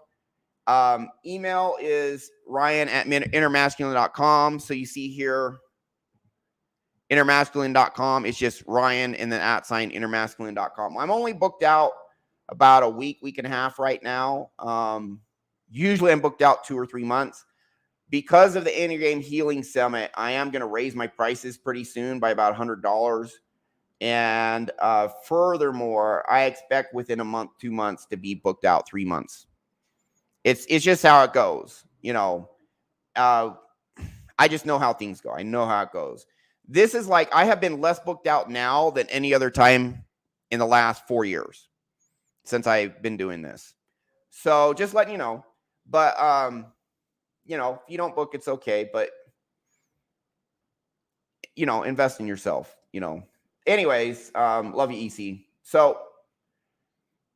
Email is ryan@innermasculine.com. So you see here, InnerMasculine.com. It's just Ryan and then @innermasculine.com. I'm only booked out about a week and a half right now. Usually I'm booked out 2 or 3 months. Because of the Enneagram Healing Summit, I am going to raise my prices pretty soon by about $100. And furthermore, I expect within a month, 2 months to be booked out 3 months. It's just how it goes. I just know how things go. I know how it goes. This is like, I have been less booked out now than any other time in the last 4 years since I've been doing this. So just letting you know. But, if you don't book, it's okay. But, invest in yourself, Anyways, love you, EC. So,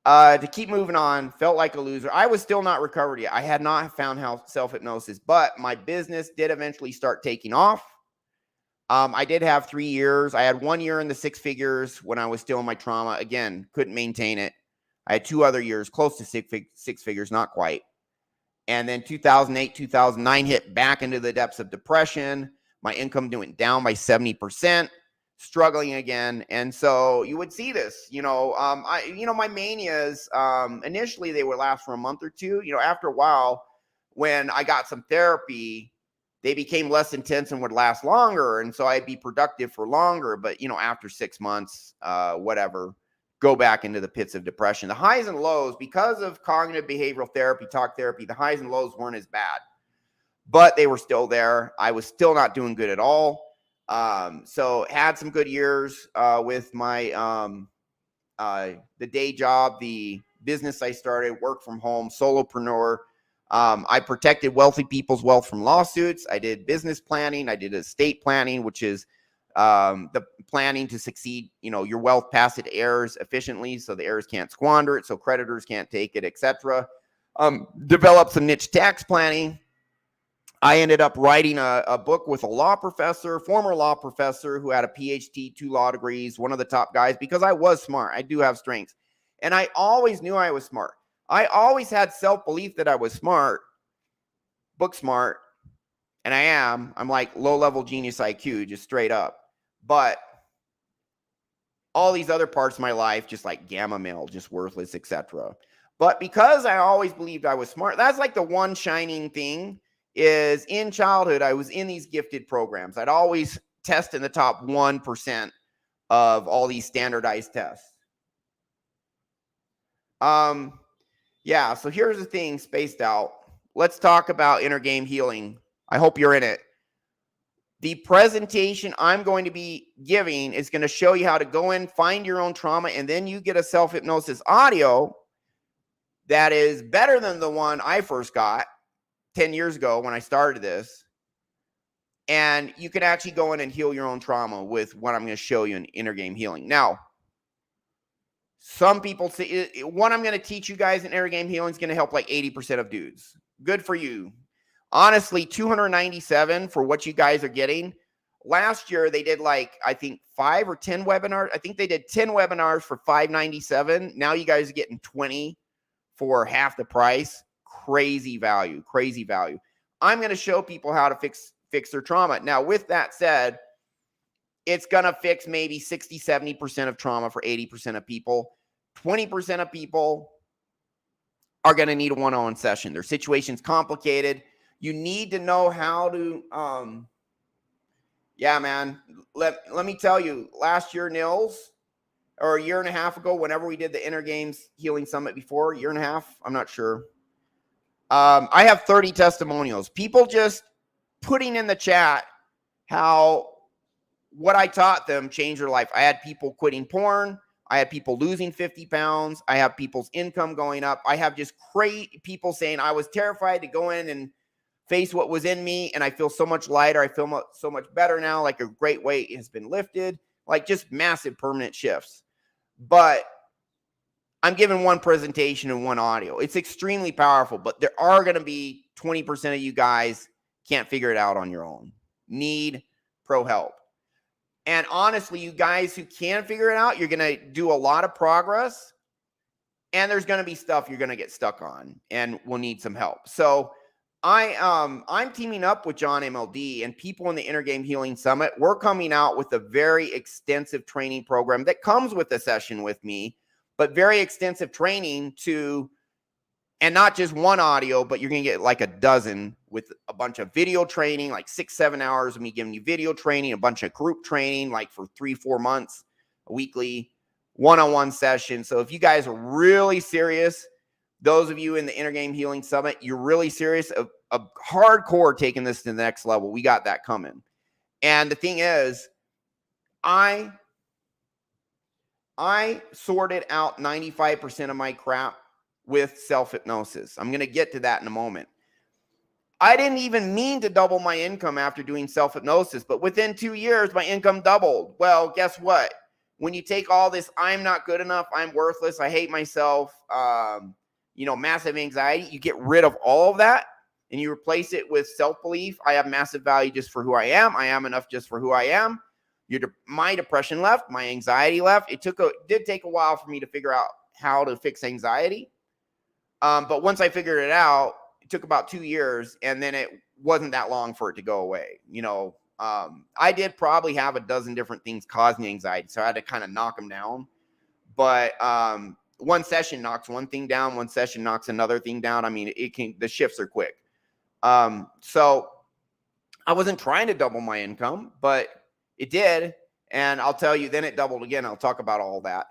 to keep moving on, felt like a loser. I was still not recovered yet. I had not found how self-hypnosis, but my business did eventually start taking off. I did have 3 years. I had 1 year in the 6 figures when I was still in my trauma. Again, couldn't maintain it. I had 2 other years close to 6 figures, not quite. And then 2008, 2009 hit back into the depths of depression. My income went down by 70%, struggling again. And so you would see this, my manias, initially they would last for a month or two. After a while, when I got some therapy, they became less intense and would last longer. And so I'd be productive for longer. But, after 6 months, go back into the pits of depression. The highs and lows, because of cognitive behavioral therapy, talk therapy, the highs and lows weren't as bad, but they were still there. I was still not doing good at all. So had some good years with my the day job, the business I started, work from home, solopreneur. I protected wealthy people's wealth from lawsuits. I did business planning. I did estate planning, which is the planning to succeed, your wealth pass it to heirs efficiently so the heirs can't squander it, so creditors can't take it, etc. Develop some niche tax planning. I ended up writing a book with a former law professor who had a PhD, 2 law degrees, one of the top guys, because I was smart. I do have strengths. And I always knew I was smart. I always had self-belief that I was smart, book smart, and I am. I'm like low-level genius IQ, just straight up. But all these other parts of my life, just like gamma male, just worthless, etc. But because I always believed I was smart, that's like the one shining thing. Is in childhood, I was in these gifted programs. I'd always test in the top 1% of all these standardized tests. So here's the thing, spaced out. Let's talk about inner game healing. I hope you're in it. The presentation I'm going to be giving is going to show you how to go in, find your own trauma, and then you get a self-hypnosis audio that is better than the one I first got 10 years ago when I started this. And you can actually go in and heal your own trauma with what I'm going to show you in inner game healing. Now, some people say what I'm going to teach you guys in inner game healing is going to help like 80% of dudes. Good for you. Honestly, 297 for what you guys are getting. Last year, they did I think 5 or 10 webinars. I think they did 10 webinars for $597. Now you guys are getting 20 for half the price. Crazy value. I'm going to show people how to fix their trauma. Now, with that said, it's going to fix maybe 60, 70% of trauma for 80% of people. 20% of people are going to need a one-on-one session. Their situation's complicated. You need to know how to Yeah, man. Let me tell you, last year, Nils, or a year and a half ago, whenever we did the Inner Games Healing Summit before, a year and a half, I'm not sure. I have 30 testimonials. People just putting in the chat how what I taught them changed their life. I had people quitting porn. I had people losing 50 pounds. I have people's income going up. I have just great people saying I was terrified to go in and face what was in me, and I feel so much lighter. I feel so much better now. Like a great weight has been lifted, like just massive permanent shifts. But I'm giving one presentation and one audio. It's extremely powerful, but there are going to be 20% of you guys can't figure it out on your own. Need pro help. And honestly, you guys who can figure it out, you're going to do a lot of progress, and there's going to be stuff you're going to get stuck on and will need some help. So I'm teaming up with John MLD and people in the Inner Game Healing Summit. We're coming out with a very extensive training program that comes with a session with me, but very extensive training and not just one audio, but you're going to get like a dozen with a bunch of video training, like 6-7 hours of me giving you video training, a bunch of group training, like for 3-4 months, a weekly one-on-one session. So if you guys are really serious, those of you in the Inner Game Healing Summit, you're really serious of hardcore taking this to the next level. We got that coming. And the thing is, I sorted out 95% of my crap with self-hypnosis. I'm going to get to that in a moment. I didn't even mean to double my income after doing self-hypnosis, but within 2 years, my income doubled. Well, guess what? When you take all this, I'm not good enough, I'm worthless, I hate myself, massive anxiety, you get rid of all of that and you replace it with self-belief. I have massive value just for who I am enough just for who I am. My depression left, my anxiety left. It did take a while for me to figure out how to fix anxiety. But once I figured it out, it took about 2 years, and then it wasn't that long for it to go away. I did probably have a dozen different things causing anxiety, so I had to kind of knock them down. But one session knocks one thing down, one session knocks another thing down. I mean, the shifts are quick. So I wasn't trying to double my income, but it did. And I'll tell you, then it doubled again. I'll talk about all that.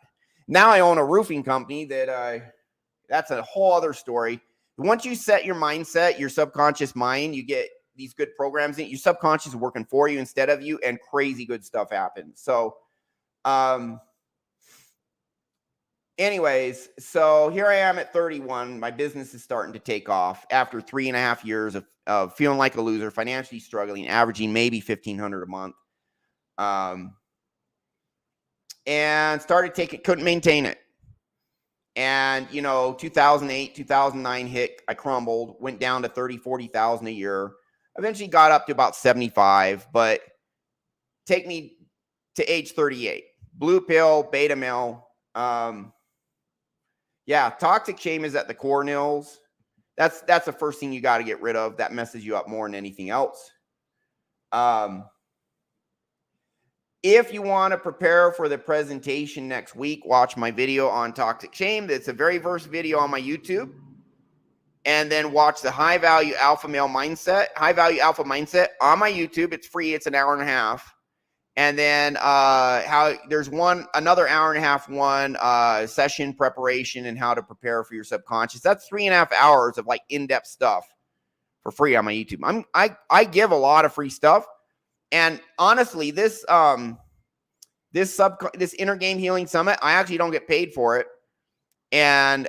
Now I own a roofing company that's a whole other story. Once you set your mindset, your subconscious mind, you get these good programs in, your subconscious is working for you instead of you, and crazy good stuff happens. So, anyways, so here I am at 31. My business is starting to take off after 3.5 years of feeling like a loser, financially struggling, averaging maybe $1,500 a month. And couldn't maintain it. And, 2008, 2009 hit, I crumbled, went down to 30, 40,000 a year. Eventually got up to about 75, but take me to age 38. Blue pill, beta male. Toxic shame is at the core, Nils. That's the first thing you got to get rid of. That messes you up more than anything else. If you want to prepare for the presentation next week, watch my video on toxic shame. It's a very first video on my YouTube. And then watch the high value alpha mindset on my YouTube. It's free. It's an hour and a half. And then there's another hour and a half, session preparation and how to prepare for your subconscious. That's 3.5 hours of like in-depth stuff for free on my YouTube. I give a lot of free stuff. And honestly, this Inner Game Healing Summit, I actually don't get paid for it. And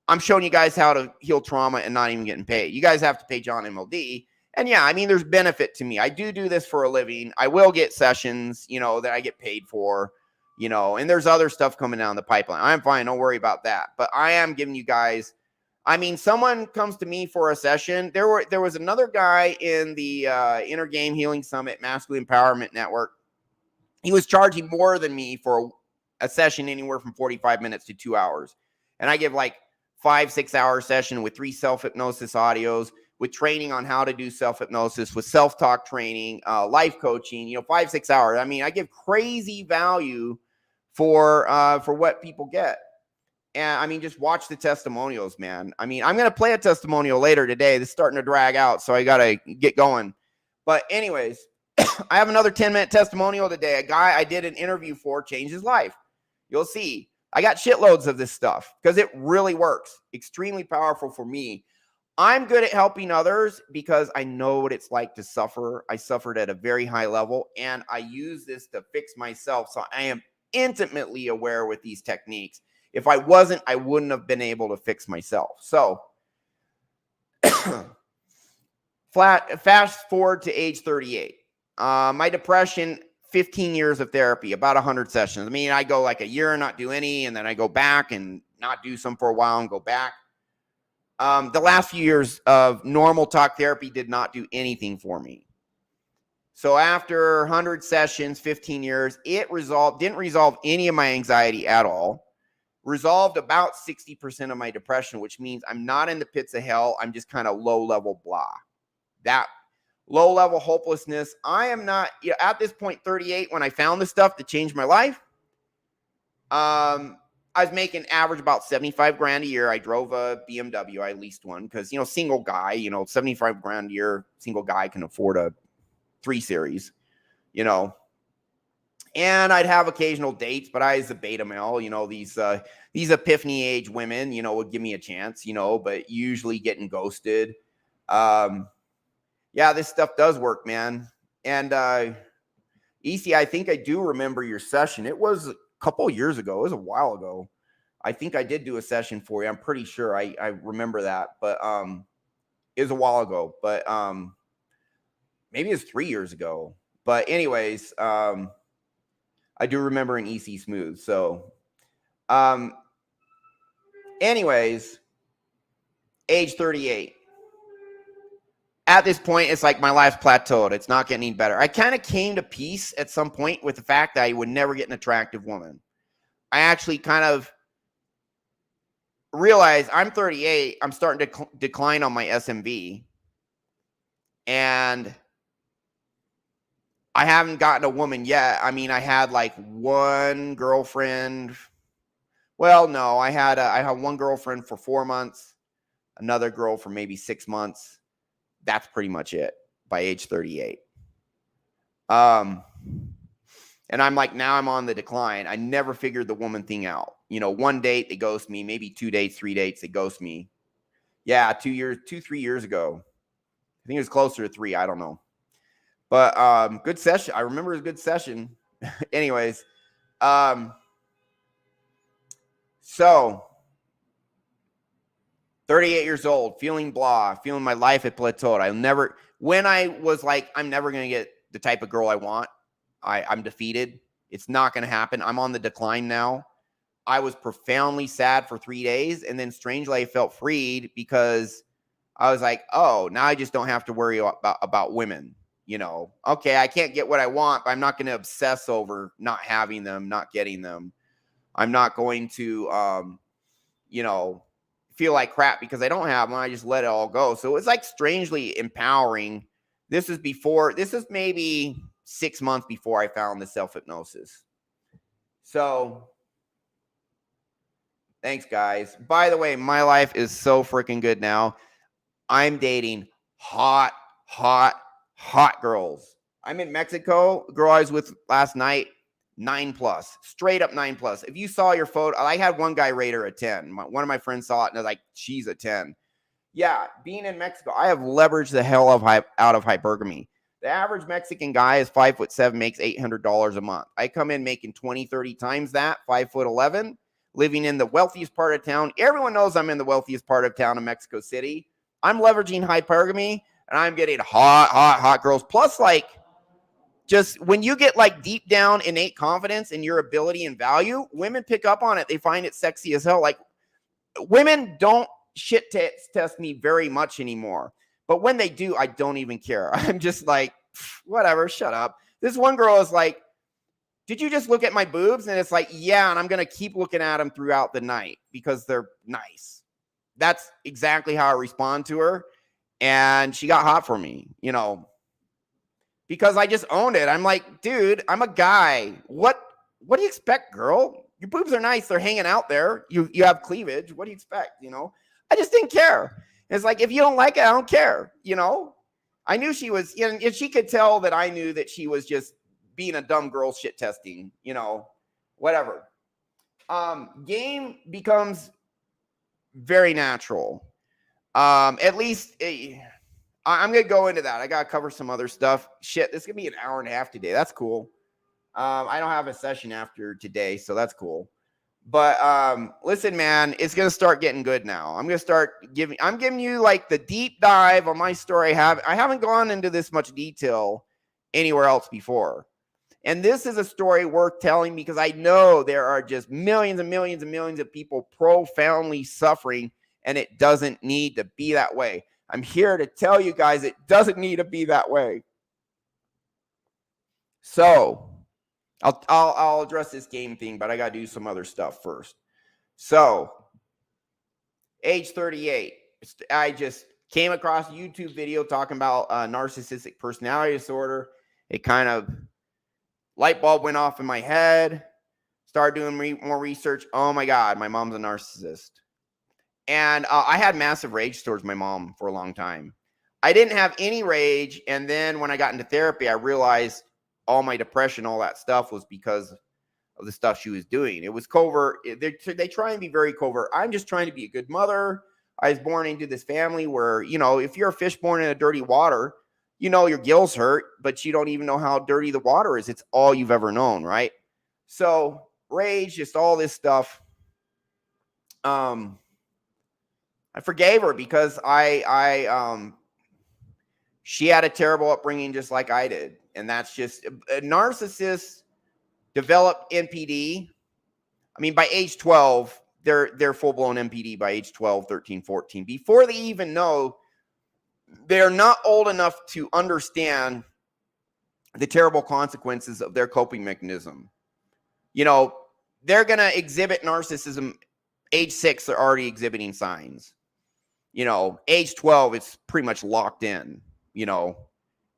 I'm showing you guys how to heal trauma and not even getting paid. You guys have to pay John MLD. And yeah, I mean, there's benefit to me. I do this for a living. I will get sessions, that I get paid for, and there's other stuff coming down the pipeline. I'm fine. Don't worry about that. But I am giving you guys, someone comes to me for a session. There was another guy in the Inner Game Healing Summit Masculine Empowerment Network. He was charging more than me for a session, anywhere from 45 minutes to 2 hours. And I give like 5-6 hour session with 3 self-hypnosis audios, with training on how to do self-hypnosis, with self-talk training, life coaching, 5-6 hours. I give crazy value for what people get. And just watch the testimonials, man. I'm going to play a testimonial later today. This is starting to drag out, so I got to get going. But anyways, I have another 10-minute testimonial today. A guy I did an interview for changed his life. You'll see. I got shitloads of this stuff because it really works. Extremely powerful for me. I'm good at helping others because I know what it's like to suffer. I suffered at a very high level, and I use this to fix myself. So I am intimately aware with these techniques. If I wasn't, I wouldn't have been able to fix myself. So fast forward to age 38. My depression, 15 years of therapy, about 100 sessions. I mean, I go like a year and not do any, and then I go back and not do some for a while and go back. The last few years of normal talk therapy did not do anything for me. So after 100 sessions, 15 years, didn't resolve any of my anxiety at all. Resolved about 60% of my depression, which means I'm not in the pits of hell. I'm just kind of low-level blah. That low-level hopelessness. I am not, at this point, 38, when I found this stuff to change my life, I was making average about 75 grand a year. I drove a BMW. I leased one because, single guy, 75 grand a year, single guy can afford a 3 Series, and I'd have occasional dates, but I was a beta male, these epiphany age women, would give me a chance, but usually getting ghosted. Yeah, this stuff does work, man. And EC, I think I do remember your session. It was a couple years ago. It was a while ago. I think I did do a session for you. I'm pretty sure I remember that, but it was a while ago. But maybe it's 3 years ago. But anyways, I do remember an EC Smooth. So anyways, age 38. At this point, it's like my life's plateaued. It's not getting any better. I kind of came to peace at some point with the fact that I would never get an attractive woman. I actually kind of realized I'm 38. I'm starting to decline on my SMV. And I haven't gotten a woman yet. I mean, I had like one girlfriend. Well, no, I had one girlfriend for 4 months, another girl for maybe 6 months. That's pretty much it by age 38. And I'm like, now I'm on the decline. I never figured the woman thing out. One date, they ghost me. Maybe 2 dates, 3 dates, they ghost me. Yeah, 3 years ago. I think it was closer to 3. I don't know. But good session. I remember it was a good session. Anyways, so 38 years old, feeling blah, feeling my life had plateaued. When I was like, I'm never going to get the type of girl I want, I'm defeated. It's not going to happen. I'm on the decline now. I was profoundly sad for 3 days. And then strangely, I felt freed because I was like, oh, now I just don't have to worry about women. Okay, I can't get what I want, but I'm not going to obsess over not having them, not getting them. I'm not going to, feel like crap because I don't have them. I just let it all go. So it's like strangely empowering. This is maybe 6 months before I found the self-hypnosis. So thanks, guys. By the way, my life is so freaking good now. I'm dating hot girls. I'm in Mexico. Girl I was with last night, 9+, straight up 9+. If you saw your photo, I had one guy rate her a 10. One of my friends saw it and they're like, she's a 10. Yeah, being in Mexico, I have leveraged the hell out of hypergamy. The average Mexican guy is 5'7", makes $800 a month. I come in making 20, 30 times that, 5'11", living in the wealthiest part of town. Everyone knows I'm in the wealthiest part of town in Mexico City. I'm leveraging hypergamy and I'm getting hot girls. Plus, like, just when you get like deep down innate confidence in your ability and value, women pick up on it. They find it sexy as hell. Like, women don't shit test me very much anymore. But when they do, I don't even care. I'm just like, whatever, shut up. This one girl is like, did you just look at my boobs? And it's like, yeah, and I'm going to keep looking at them throughout the night because they're nice. That's exactly how I respond to her. And she got hot for me, because I just owned it. I'm like, dude, I'm a guy. What do you expect, girl? Your boobs are nice. They're hanging out there. You have cleavage. What do you expect? I just didn't care. It's like, if you don't like it, I don't care. I knew she was, and she could tell that I knew that she was just being a dumb girl shit testing, whatever. Game becomes very natural. At least I'm going to go into that. I got to cover some other stuff. Shit, this is going to be an hour and a half today. That's cool. I don't have a session after today, so that's cool. But listen, man, it's going to start getting good now. I'm giving you like the deep dive on my story. I haven't gone into this much detail anywhere else before. And this is a story worth telling because I know there are just millions and millions and millions of people profoundly suffering, and it doesn't need to be that way. I'm here to tell you guys it doesn't need to be that way. So I'll address this game thing, but I got to do some other stuff first. So, age 38, I just came across a YouTube video talking about narcissistic personality disorder. It kind of light bulb went off in my head. Started doing more research. Oh my God, my mom's a narcissist. And I had massive rage towards my mom for a long time. I didn't have any rage. And then when I got into therapy, I realized all my depression, all that stuff was because of the stuff she was doing. It was covert. They try and be very covert. I'm just trying to be a good mother. I was born into this family where, if you're a fish born in a dirty water, your gills hurt, but you don't even know how dirty the water is. It's all you've ever known, right? So rage, just all this stuff. I forgave her because she had a terrible upbringing just like I did. And that's just narcissists develop NPD. I mean, by age 12, they're full-blown NPD by age 12, 13, 14. Before they even know, they're not old enough to understand the terrible consequences of their coping mechanism. They're going to exhibit narcissism. Age 6, they're already exhibiting signs. Age 12, it's pretty much locked in.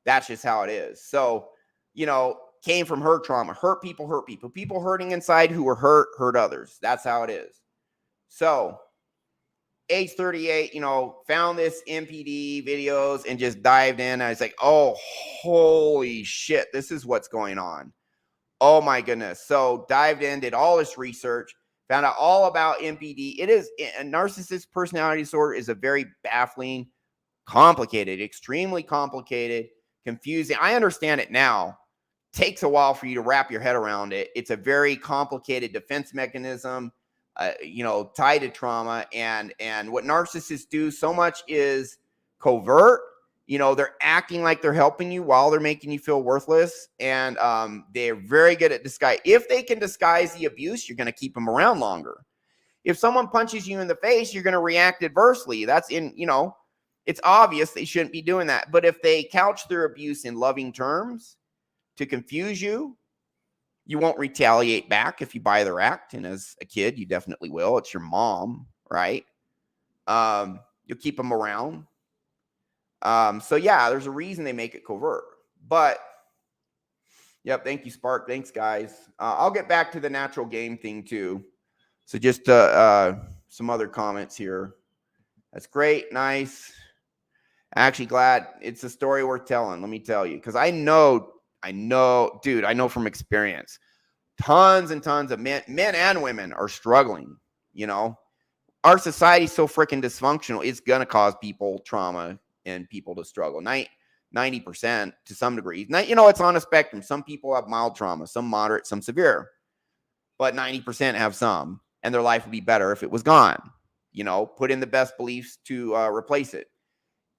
That's just how it is. So, came from hurt trauma. Hurt people. People hurting inside who were hurt others. That's how it is. So, age 38, found this NPD videos and just dived in. I was like, oh, holy shit, this is what's going on. Oh my goodness. So dived in, did all this research, found out all about NPD. It is a narcissist personality disorder is a very baffling, complicated, extremely complicated, confusing. I understand it now. Takes a while for you to wrap your head around it. It's a very complicated defense mechanism. Tied to trauma, and what narcissists do so much is covert. They're acting like they're helping you while they're making you feel worthless, and they're very good at disguise. If they can disguise the abuse, you're going to keep them around longer. If someone punches you in the face, you're going to react adversely. That's it's obvious they shouldn't be doing that. But if they couch their abuse in loving terms to confuse you, you won't retaliate back if you buy their act. And as a kid, you definitely will. It's your mom, right? You'll keep them around. So yeah, there's a reason they make it covert. But, yep, thank you, Spark. Thanks, guys. I'll get back to the natural game thing, too. So just some other comments here. That's great. Nice. Actually glad it's a story worth telling, let me tell you. Because I know, dude, I know from experience, tons and tons of men and women are struggling. Our society's so freaking dysfunctional, it's going to cause people trauma and people to struggle. 90% to some degree. Now, it's on a spectrum. Some people have mild trauma, some moderate, some severe. But 90% have some, and their life would be better if it was gone. Put in the best beliefs to replace it.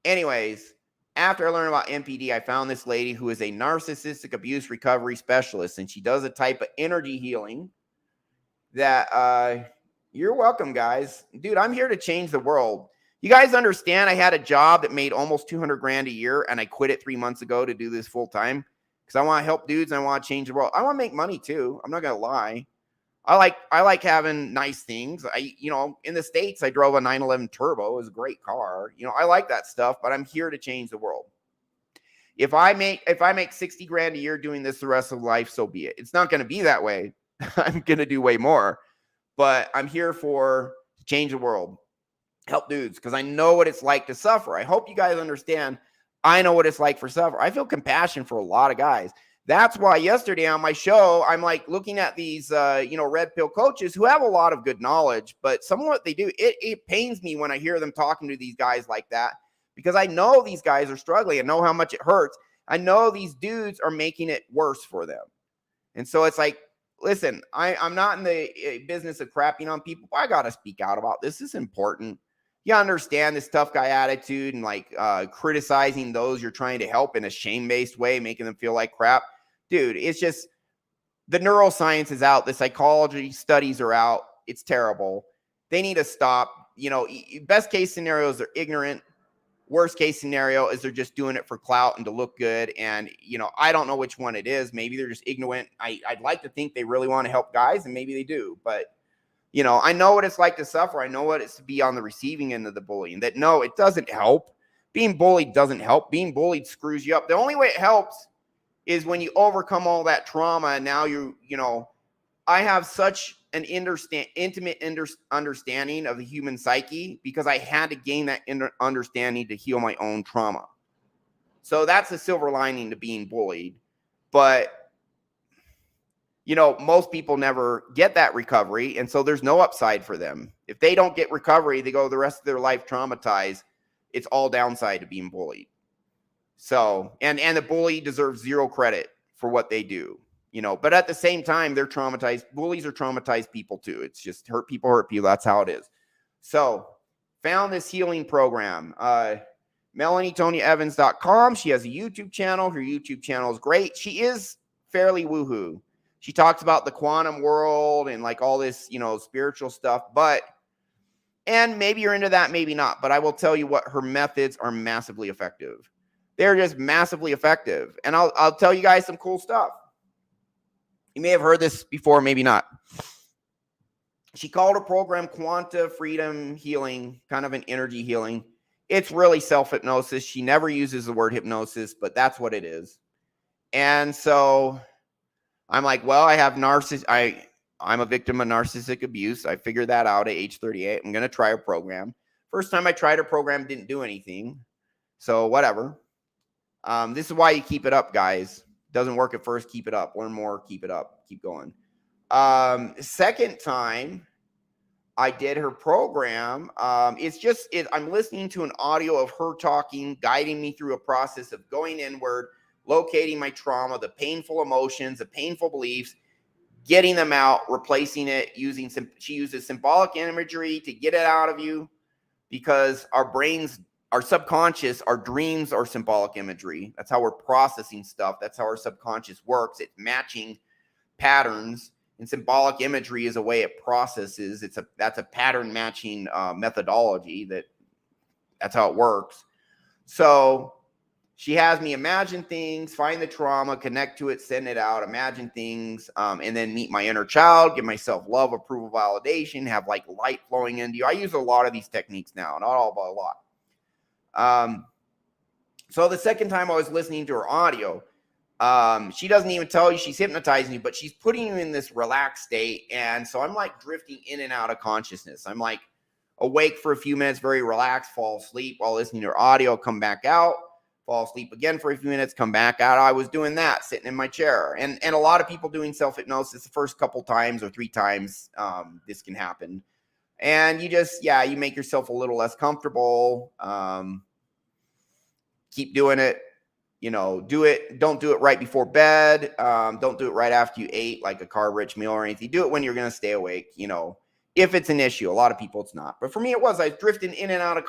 Anyways, after I learned about NPD, I found this lady who is a narcissistic abuse recovery specialist, and she does a type of energy healing that you're welcome, guys. Dude, I'm here to change the world. You guys understand I had a job that made almost 200 grand a year, and I quit it 3 months ago to do this full time because I want to help dudes and I want to change the world. I want to make money too. I'm not going to lie. I like having nice things. In the States, I drove a 911 Turbo. It was a great car. I like that stuff, but I'm here to change the world. If I make 60 grand a year doing this the rest of life, so be it. It's not going to be that way. I'm going to do way more, but I'm here to change the world, help dudes, because I know what it's like to suffer. I hope you guys understand. I know what it's like for suffer. I feel compassion for a lot of guys. That's why yesterday on my show, I'm like looking at these, red pill coaches who have a lot of good knowledge, but some of what they do, it pains me when I hear them talking to these guys like that, because I know these guys are struggling. I know how much it hurts. I know these dudes are making it worse for them. And so it's like, listen, I'm not in the business of crapping on people. I got to speak out about this. This is important. You understand this tough guy attitude and like criticizing those you're trying to help in a shame-based way, making them feel like crap. Dude, it's just the neuroscience is out. The psychology studies are out. It's terrible. They need to stop. Best case scenario is they're ignorant. Worst case scenario is they're just doing it for clout and to look good. And, I don't know which one it is. Maybe they're just ignorant. I'd like to think they really want to help guys, and maybe they do. But, I know what it's like to suffer. I know what it's to be on the receiving end of the bullying. That, no, it doesn't help. Being bullied doesn't help. Being bullied screws you up. The only way it helps is when you overcome all that trauma. And now I have such an intimate understanding of the human psyche because I had to gain that understanding to heal my own trauma. So that's a silver lining to being bullied. But, most people never get that recovery. And so there's no upside for them. If they don't get recovery, they go the rest of their life traumatized. It's all downside to being bullied. So, and the bully deserves zero credit for what they do. But at the same time, they're traumatized. Bullies are traumatized people too. It's just hurt people. That's how it is. So found this healing program, MelanieToniaEvans.com. She has a YouTube channel. Her YouTube channel is great. She is fairly woohoo. She talks about the quantum world and like all this, spiritual stuff, and maybe you're into that, maybe not. But I will tell you what, her methods are massively effective. They're just massively effective. And I'll tell you guys some cool stuff. You may have heard this before, maybe not. She called her program Quanta Freedom Healing, kind of an energy healing. It's really self-hypnosis. She never uses the word hypnosis, but that's what it is. And so I'm like, well, I have I'm a victim of narcissistic abuse. I figured that out at age 38. I'm going to try a program. First time I tried a program, didn't do anything. So whatever. This is why you keep it up, guys. Doesn't work at first, keep it up. Learn more, keep it up, keep going. Second time I did her program, I'm listening to an audio of her talking, guiding me through a process of going inward, locating my trauma, the painful emotions, the painful beliefs, getting them out, replacing it, she uses symbolic imagery to get it out of you, because our brains, our subconscious, our dreams are symbolic imagery. That's how we're processing stuff. That's how our subconscious works. It's matching patterns, and symbolic imagery is a way it processes. That's a pattern matching methodology. That's how it works. So she has me imagine things, find the trauma, connect to it, send it out, imagine things, and then meet my inner child, give myself love, approval, validation, have like light flowing into you. I use a lot of these techniques now, not all, but a lot. So the second time I was listening to her audio, she doesn't even tell you she's hypnotizing you, but she's putting you in this relaxed state. And so I'm like drifting in and out of consciousness. I'm like awake for a few minutes, very relaxed, fall asleep while listening to her audio, come back out, fall asleep again for a few minutes, come back out. I was doing that, sitting in my chair. And a lot of people doing self-hypnosis the first couple times or 3 times, this can happen. And you make yourself a little less comfortable. Keep doing it. Don't do it right before bed. Don't do it right after you ate like a carb-rich meal or anything. Do it when you're going to stay awake, if it's an issue. A lot of people it's not. But for me, it was. I was drifting in and out of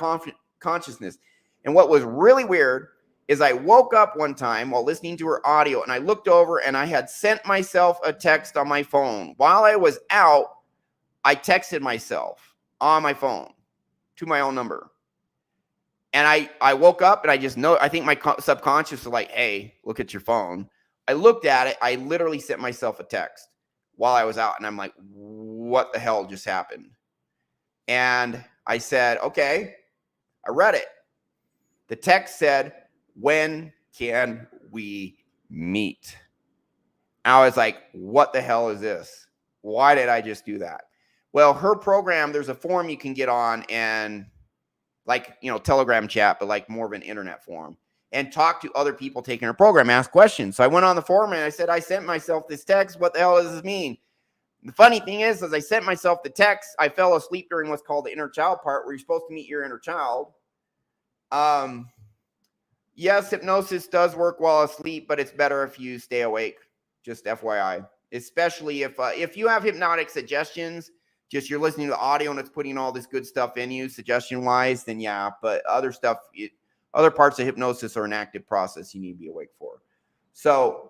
consciousness. And what was really weird is I woke up one time while listening to her audio, and I looked over and I had sent myself a text on my phone. While I was out, I texted myself on my phone to my own number. And I woke up and I think my subconscious was like, hey, look at your phone. I looked at it. I literally sent myself a text while I was out. And I'm like, what the hell just happened? And I said, okay. I read it. The text said, when can we meet? I was like, what the hell is this? Why did I just do that? Well, her program, there's a forum you can get on, and like, Telegram chat, but like more of an internet forum. and talk to other people taking our program, ask questions. So I went on the forum and I said, I sent myself this text. What the hell does this mean? The funny thing is, as I sent myself the text, I fell asleep during what's called the inner child part, where you're supposed to meet your inner child. Yes, hypnosis does work while asleep, but it's better if you stay awake. Just FYI, especially if you have hypnotic suggestions, just you're listening to the audio and it's putting all this good stuff in you, suggestion-wise, then yeah. But other stuff, other parts of hypnosis are an active process you need to be awake for. So,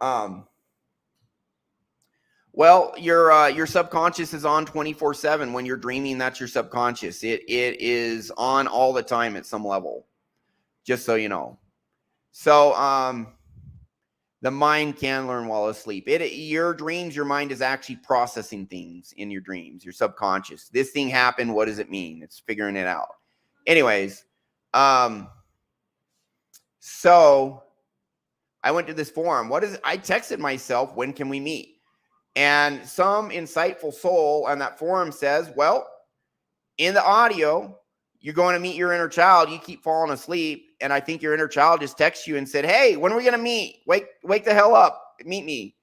well, your subconscious is on 24/7. When you're dreaming, that's your subconscious. It is on all the time at some level, just so you know. So, the mind can learn while asleep. Your dreams, your mind is actually processing things in your dreams, your subconscious. This thing happened. What does it mean? It's figuring it out. Anyways, so I went to this forum. I texted myself, when can we meet? And some insightful soul on that forum says, well, in the audio, you're going to meet your inner child. You keep falling asleep. And I think your inner child just texted you and said, hey, when are we going to meet? Wake the hell up. Meet me.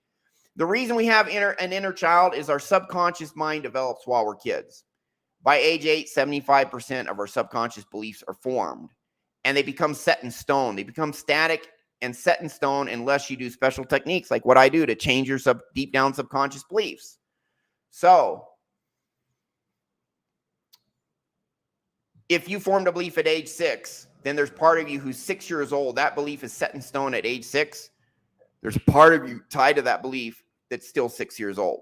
The reason we have an inner child is our subconscious mind develops while we're kids. By age 8, 75% of our subconscious beliefs are formed. And they become set in stone. They become static and set in stone unless you do special techniques like what I do to change your deep down subconscious beliefs. So, if you formed a belief at age 6, then there's part of you who's 6 years old. That belief is set in stone at age 6. There's a part of you tied to that belief that's still 6 years old.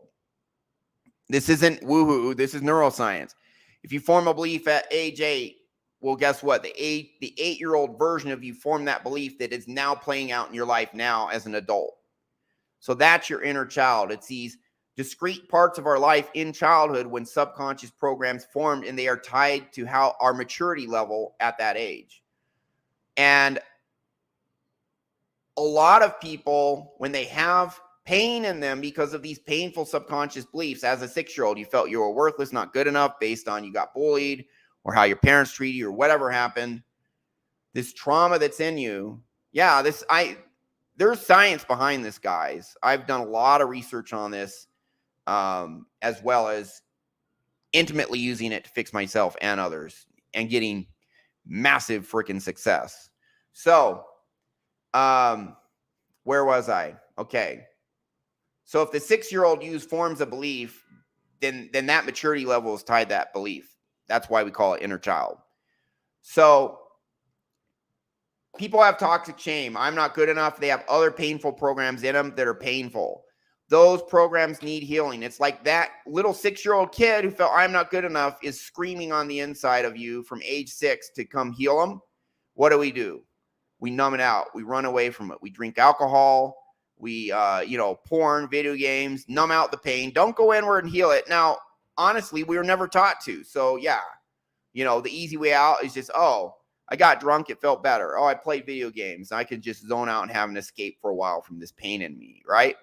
This isn't woohoo. This is neuroscience. If you form a belief at age 8, well, guess what? The 8-year-old version of you formed that belief that is now playing out in your life now as an adult. So that's your inner child. It's these discrete parts of our life in childhood when subconscious programs formed, and they are tied to how our maturity level at that age. And a lot of people, when they have pain in them because of these painful subconscious beliefs, as a 6-year-old, you felt you were worthless, not good enough based on you got bullied or how your parents treated you or whatever happened. This trauma that's in you. Yeah, there's science behind this, guys. I've done a lot of research on this, as well as intimately using it to fix myself and others and getting massive freaking success. So, where was I? Okay. So if the 6-year-old forms a belief, then that maturity level is tied to that belief. That's why we call it inner child. So people have toxic shame. I'm not good enough. They have other painful programs in them that are painful. Those programs need healing. It's like that little 6-year-old kid who felt I'm not good enough is screaming on the inside of you from age 6 to come heal them. What do? We numb it out. We run away from it. We drink alcohol. We, porn, video games, numb out the pain. Don't go inward and heal it. Now, honestly, we were never taught to. So, yeah, the easy way out is just, oh, I got drunk. It felt better. Oh, I played video games. I could just zone out and have an escape for a while from this pain in me, right?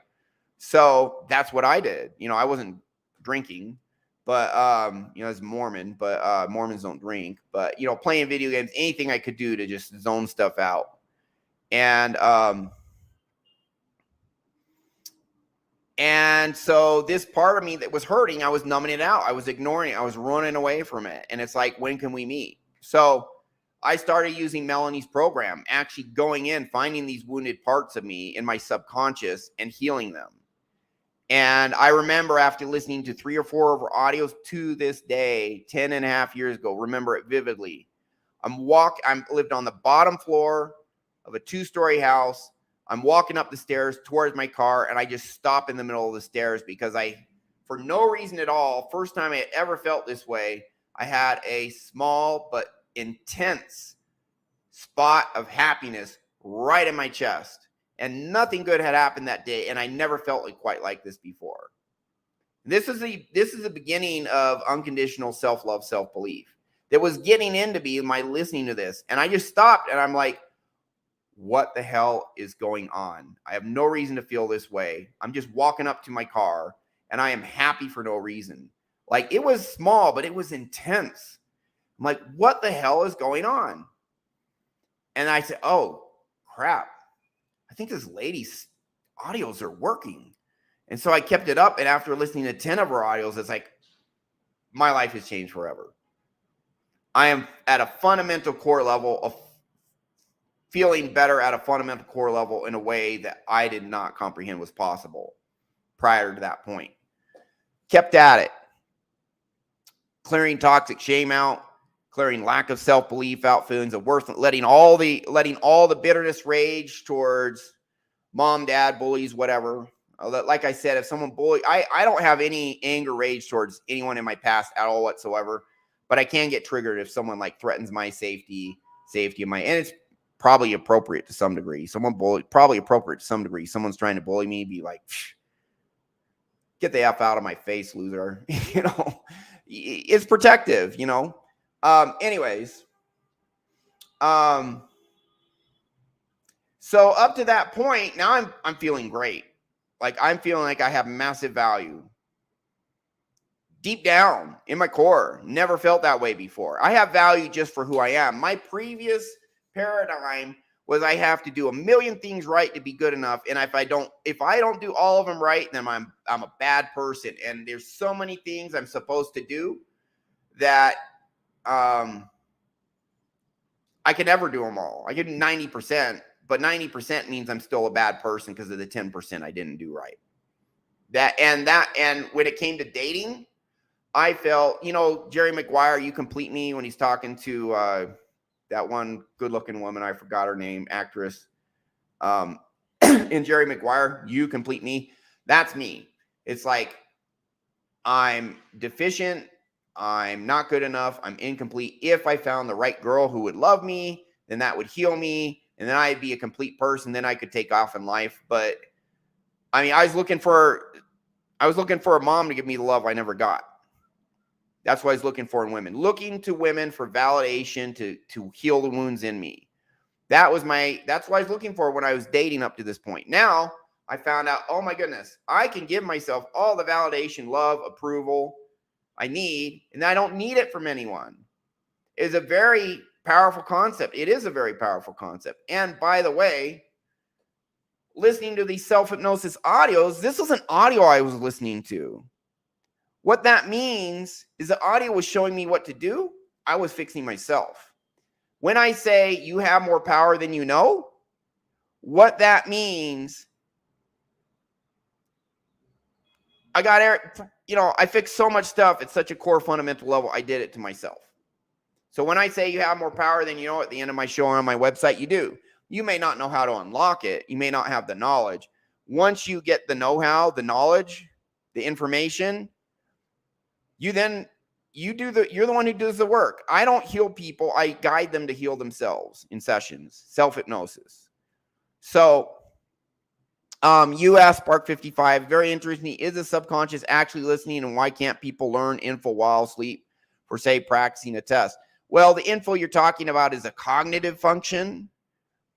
So that's what I did. I wasn't drinking, but, as a Mormon, but Mormons don't drink. But, playing video games, anything I could do to just zone stuff out. And so this part of me that was hurting, I was numbing it out. I was ignoring it. I was running away from it. And it's like, when can we meet? So I started using Melanie's program, actually going in, finding these wounded parts of me in my subconscious and healing them. And I remember after listening to 3 or 4 of her audios to this day, 10 and a half years ago, remember it vividly. I lived on the bottom floor of a 2-story house. I'm walking up the stairs towards my car, and I just stop in the middle of the stairs because for no reason at all, first time I had ever felt this way, I had a small but intense spot of happiness right in my chest. And nothing good had happened that day, and I never felt quite like this before. This is the beginning of unconditional self-love, self-belief that was getting into me by listening to this. And I just stopped, and I'm like, what the hell is going on? I have no reason to feel this way. I'm just walking up to my car, and I am happy for no reason. Like, it was small, but it was intense. I'm like, what the hell is going on? And I said, oh, crap, I think this lady's audios are working. And so I kept it up. And after listening to 10 of her audios, it's like, my life has changed forever. I am at a fundamental core level of feeling better at a fundamental core level in a way that I did not comprehend was possible prior to that point. Kept at it. Clearing toxic shame out, clearing lack of self-belief out, feelings of worth, letting all the bitterness, rage towards mom, dad, bullies, whatever. Like I said, if someone bullies, I don't have any anger, rage towards anyone in my past at all whatsoever, but I can get triggered if someone like threatens my safety of my, and it's probably appropriate to some degree. Probably appropriate to some degree. Someone's trying to bully me, be like, get the F out of my face, loser. It's protective, anyways. So up to that point, now I'm feeling great. Like I'm feeling like I have massive value. Deep down in my core, never felt that way before. I have value just for who I am. My previous paradigm was I have to do a million things right to be good enough, and if I don't do all of them right, then I'm a bad person. And there's so many things I'm supposed to do that I can never do them all. I get 90%, but 90% means I'm still a bad person because of the 10% I didn't do right. And when it came to dating, I felt, Jerry Maguire, You Complete Me, when he's talking to that one good-looking woman, I forgot her name, actress, in Jerry Maguire, You Complete Me. That's me. It's like I'm deficient. I'm not good enough. I'm incomplete. If I found the right girl who would love me, then that would heal me, and then I'd be a complete person. Then I could take off in life. But I mean, I was looking for a mom to give me the love I never got. That's what I was looking for in women. Looking to women for validation to heal the wounds in me. That's what I was looking for when I was dating up to this point. Now I found out, oh my goodness, I can give myself all the validation, love, approval I need, and I don't need it from anyone. It's a very powerful concept. It is a very powerful concept. And by the way, listening to these self-hypnosis audios, this was an audio I was listening to. What that means is the audio was showing me what to do. I was fixing myself. When I say you have more power than you know, what that means, I fixed so much stuff at such a core fundamental level, I did it to myself. So when I say you have more power than you know at the end of my show on my website, you do. You may not know how to unlock it. You may not have the knowledge. Once you get the know-how, the knowledge, the information, you're the one who does the work. I don't heal people. I guide them to heal themselves in sessions, self-hypnosis. So, you asked Spark 55, very interesting. Is the subconscious actually listening, and why can't people learn info while asleep for, say, practicing a test? Well, the info you're talking about is a cognitive function.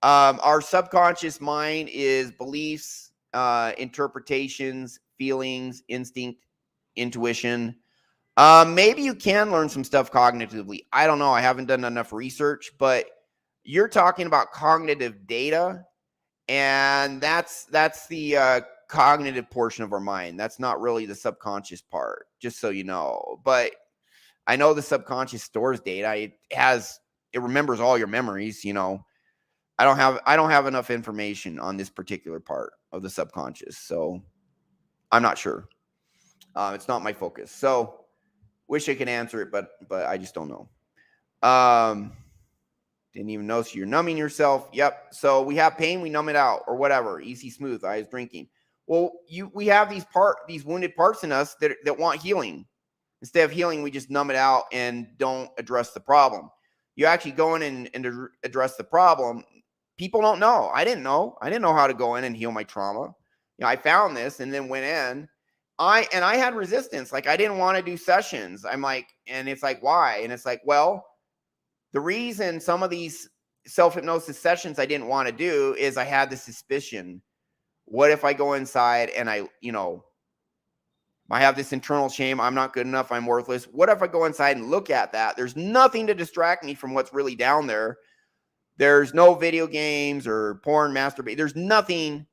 Our subconscious mind is beliefs, interpretations, feelings, instinct, intuition. Maybe you can learn some stuff cognitively. I don't know. I haven't done enough research, but you're talking about cognitive data, and that's the cognitive portion of our mind. That's not really the subconscious part, just so you know. But I know the subconscious stores data. It remembers all your memories, I don't have enough information on this particular part of the subconscious, so I'm not sure. It's not my focus. So wish I could answer it, but I just don't know. Didn't even know. So you're numbing yourself. Yep. So we have pain, we numb it out, or whatever. Easy, smooth. I was drinking. Well, we have these wounded parts in us that want healing. Instead of healing, we just numb it out and don't address the problem. You actually go in and address the problem. People don't know. I didn't know how to go in and heal my trauma. I found this and then went in. I had resistance. Like, I didn't want to do sessions. I'm like, and it's like, why? And it's like, well, the reason some of these self-hypnosis sessions I didn't want to do is I had the suspicion. What if I go inside and I have this internal shame? I'm not good enough. I'm worthless. What if I go inside and look at that? There's nothing to distract me from what's really down there. There's no video games or porn, masturbate. There's nothing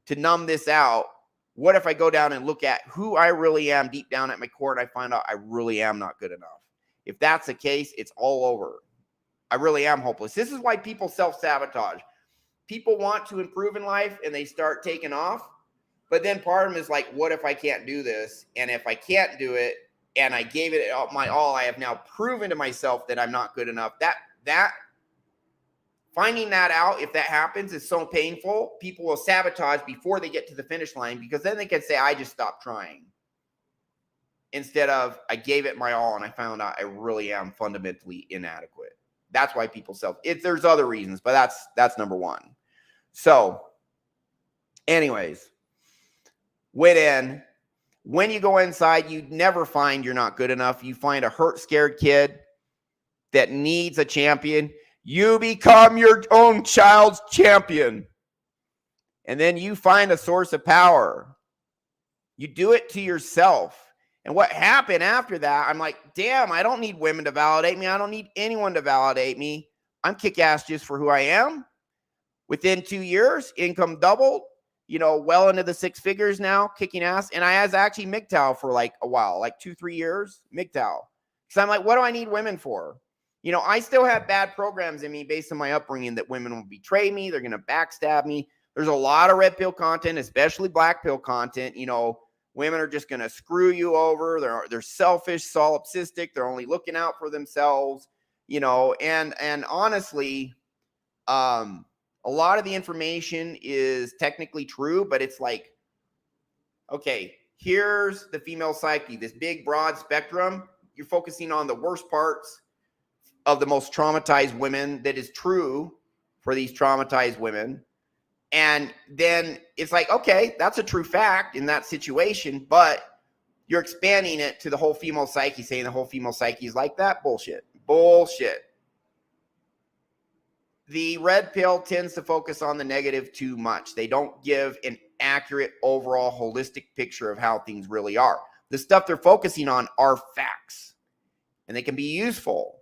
to numb this out. What if I go down and look at who I really am deep down at my core and I find out I really am not good enough? If that's the case, it's all over. I really am hopeless. This is why people self-sabotage. People want to improve in life and they start taking off. But then part of them is like, what if I can't do this? And if I can't do it and I gave it my all, I have now proven to myself that I'm not good enough. That finding that out, if that happens, is so painful. People will sabotage before they get to the finish line because then they can say, I just stopped trying. Instead of, I gave it my all and I found out I really am fundamentally inadequate. That's why people there's other reasons, but that's number one. So anyways, when you go inside, you never find you're not good enough. You find a hurt, scared kid that needs a champion. You become your own child's champion. And then you find a source of power. You do it to yourself. And what happened after that, I'm like, damn, I don't need women to validate me. I don't need anyone to validate me. I'm kick-ass just for who I am. Within 2 years, income doubled, well into the six figures now, kicking ass. And I was actually MGTOW for like a while, like 2-3 years, MGTOW. Because I'm like, what do I need women for? I still have bad programs in me based on my upbringing that women will betray me. They're going to backstab me. There's a lot of red pill content, especially black pill content. Women are just going to screw you over. They're selfish, solipsistic. They're only looking out for themselves, and honestly, a lot of the information is technically true, but it's like, okay, here's the female psyche, this big, broad spectrum. You're focusing on the worst parts of the most traumatized women that is true for these traumatized women. And then it's like, okay, that's a true fact in that situation, but you're expanding it to the whole female psyche, saying the whole female psyche is like that. Bullshit. The red pill tends to focus on the negative too much. They don't give an accurate overall holistic picture of how things really are. The stuff they're focusing on are facts, and they can be useful.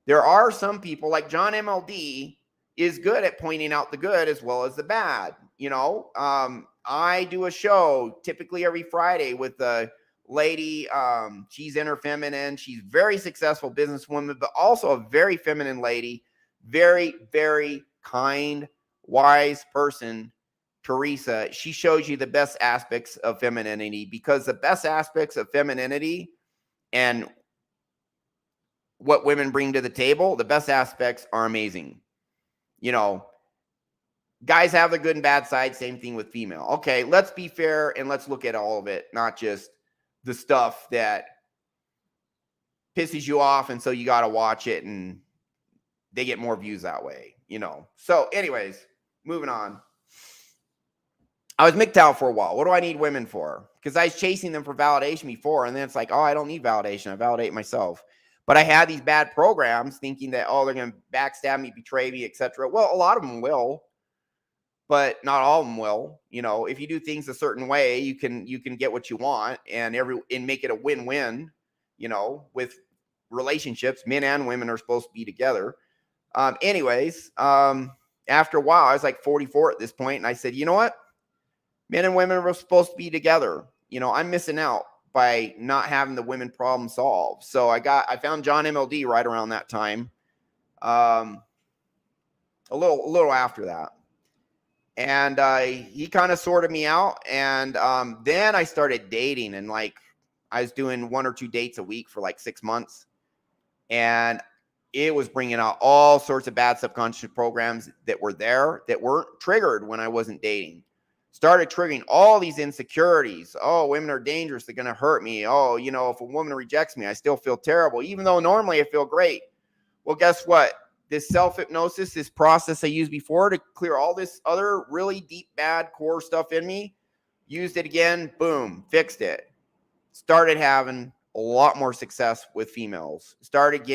There are some people like John MLD is good at pointing out the good as well as the bad. I do a show typically every Friday with a lady. She's inner feminine. She's very successful businesswoman, but also a very feminine lady. Very, very kind, wise person, Teresa. She shows you the best aspects of femininity, because the best aspects of femininity and what women bring to the table, the best aspects are amazing. Guys have the good and bad side. Same thing with female. Okay, let's be fair and let's look at all of it, not just the stuff that pisses you off and so you got to watch it and they get more views that way, So anyways, moving on. I was MGTOW for a while. What do I need women for? Because I was chasing them for validation before, and then it's like, oh, I don't need validation. I validate myself. But I had these bad programs thinking that, oh, they're going to backstab me, betray me, etc. Well, a lot of them will, but not all of them will. If you do things a certain way, you can get what you want and make it a win-win, with relationships. Men and women are supposed to be together. After a while, I was like 44 at this point, and I said, you know what? Men and women are supposed to be together. I'm missing out by not having the women problem solved. So I found John MLD right around that time. A little after that. And he kind of sorted me out. And then I started dating, and I was doing 1 or 2 dates a week for 6 months. And it was bringing out all sorts of bad subconscious programs that were there that weren't triggered when I wasn't dating. Started triggering all these insecurities. Oh, women are dangerous. They're going to hurt me. Oh, if a woman rejects me, I still feel terrible, even though normally I feel great. Well, guess what? This self-hypnosis, this process I used before to clear all this other really deep, bad core stuff in me, used it again, boom, fixed it. Started having a lot more success with females. Started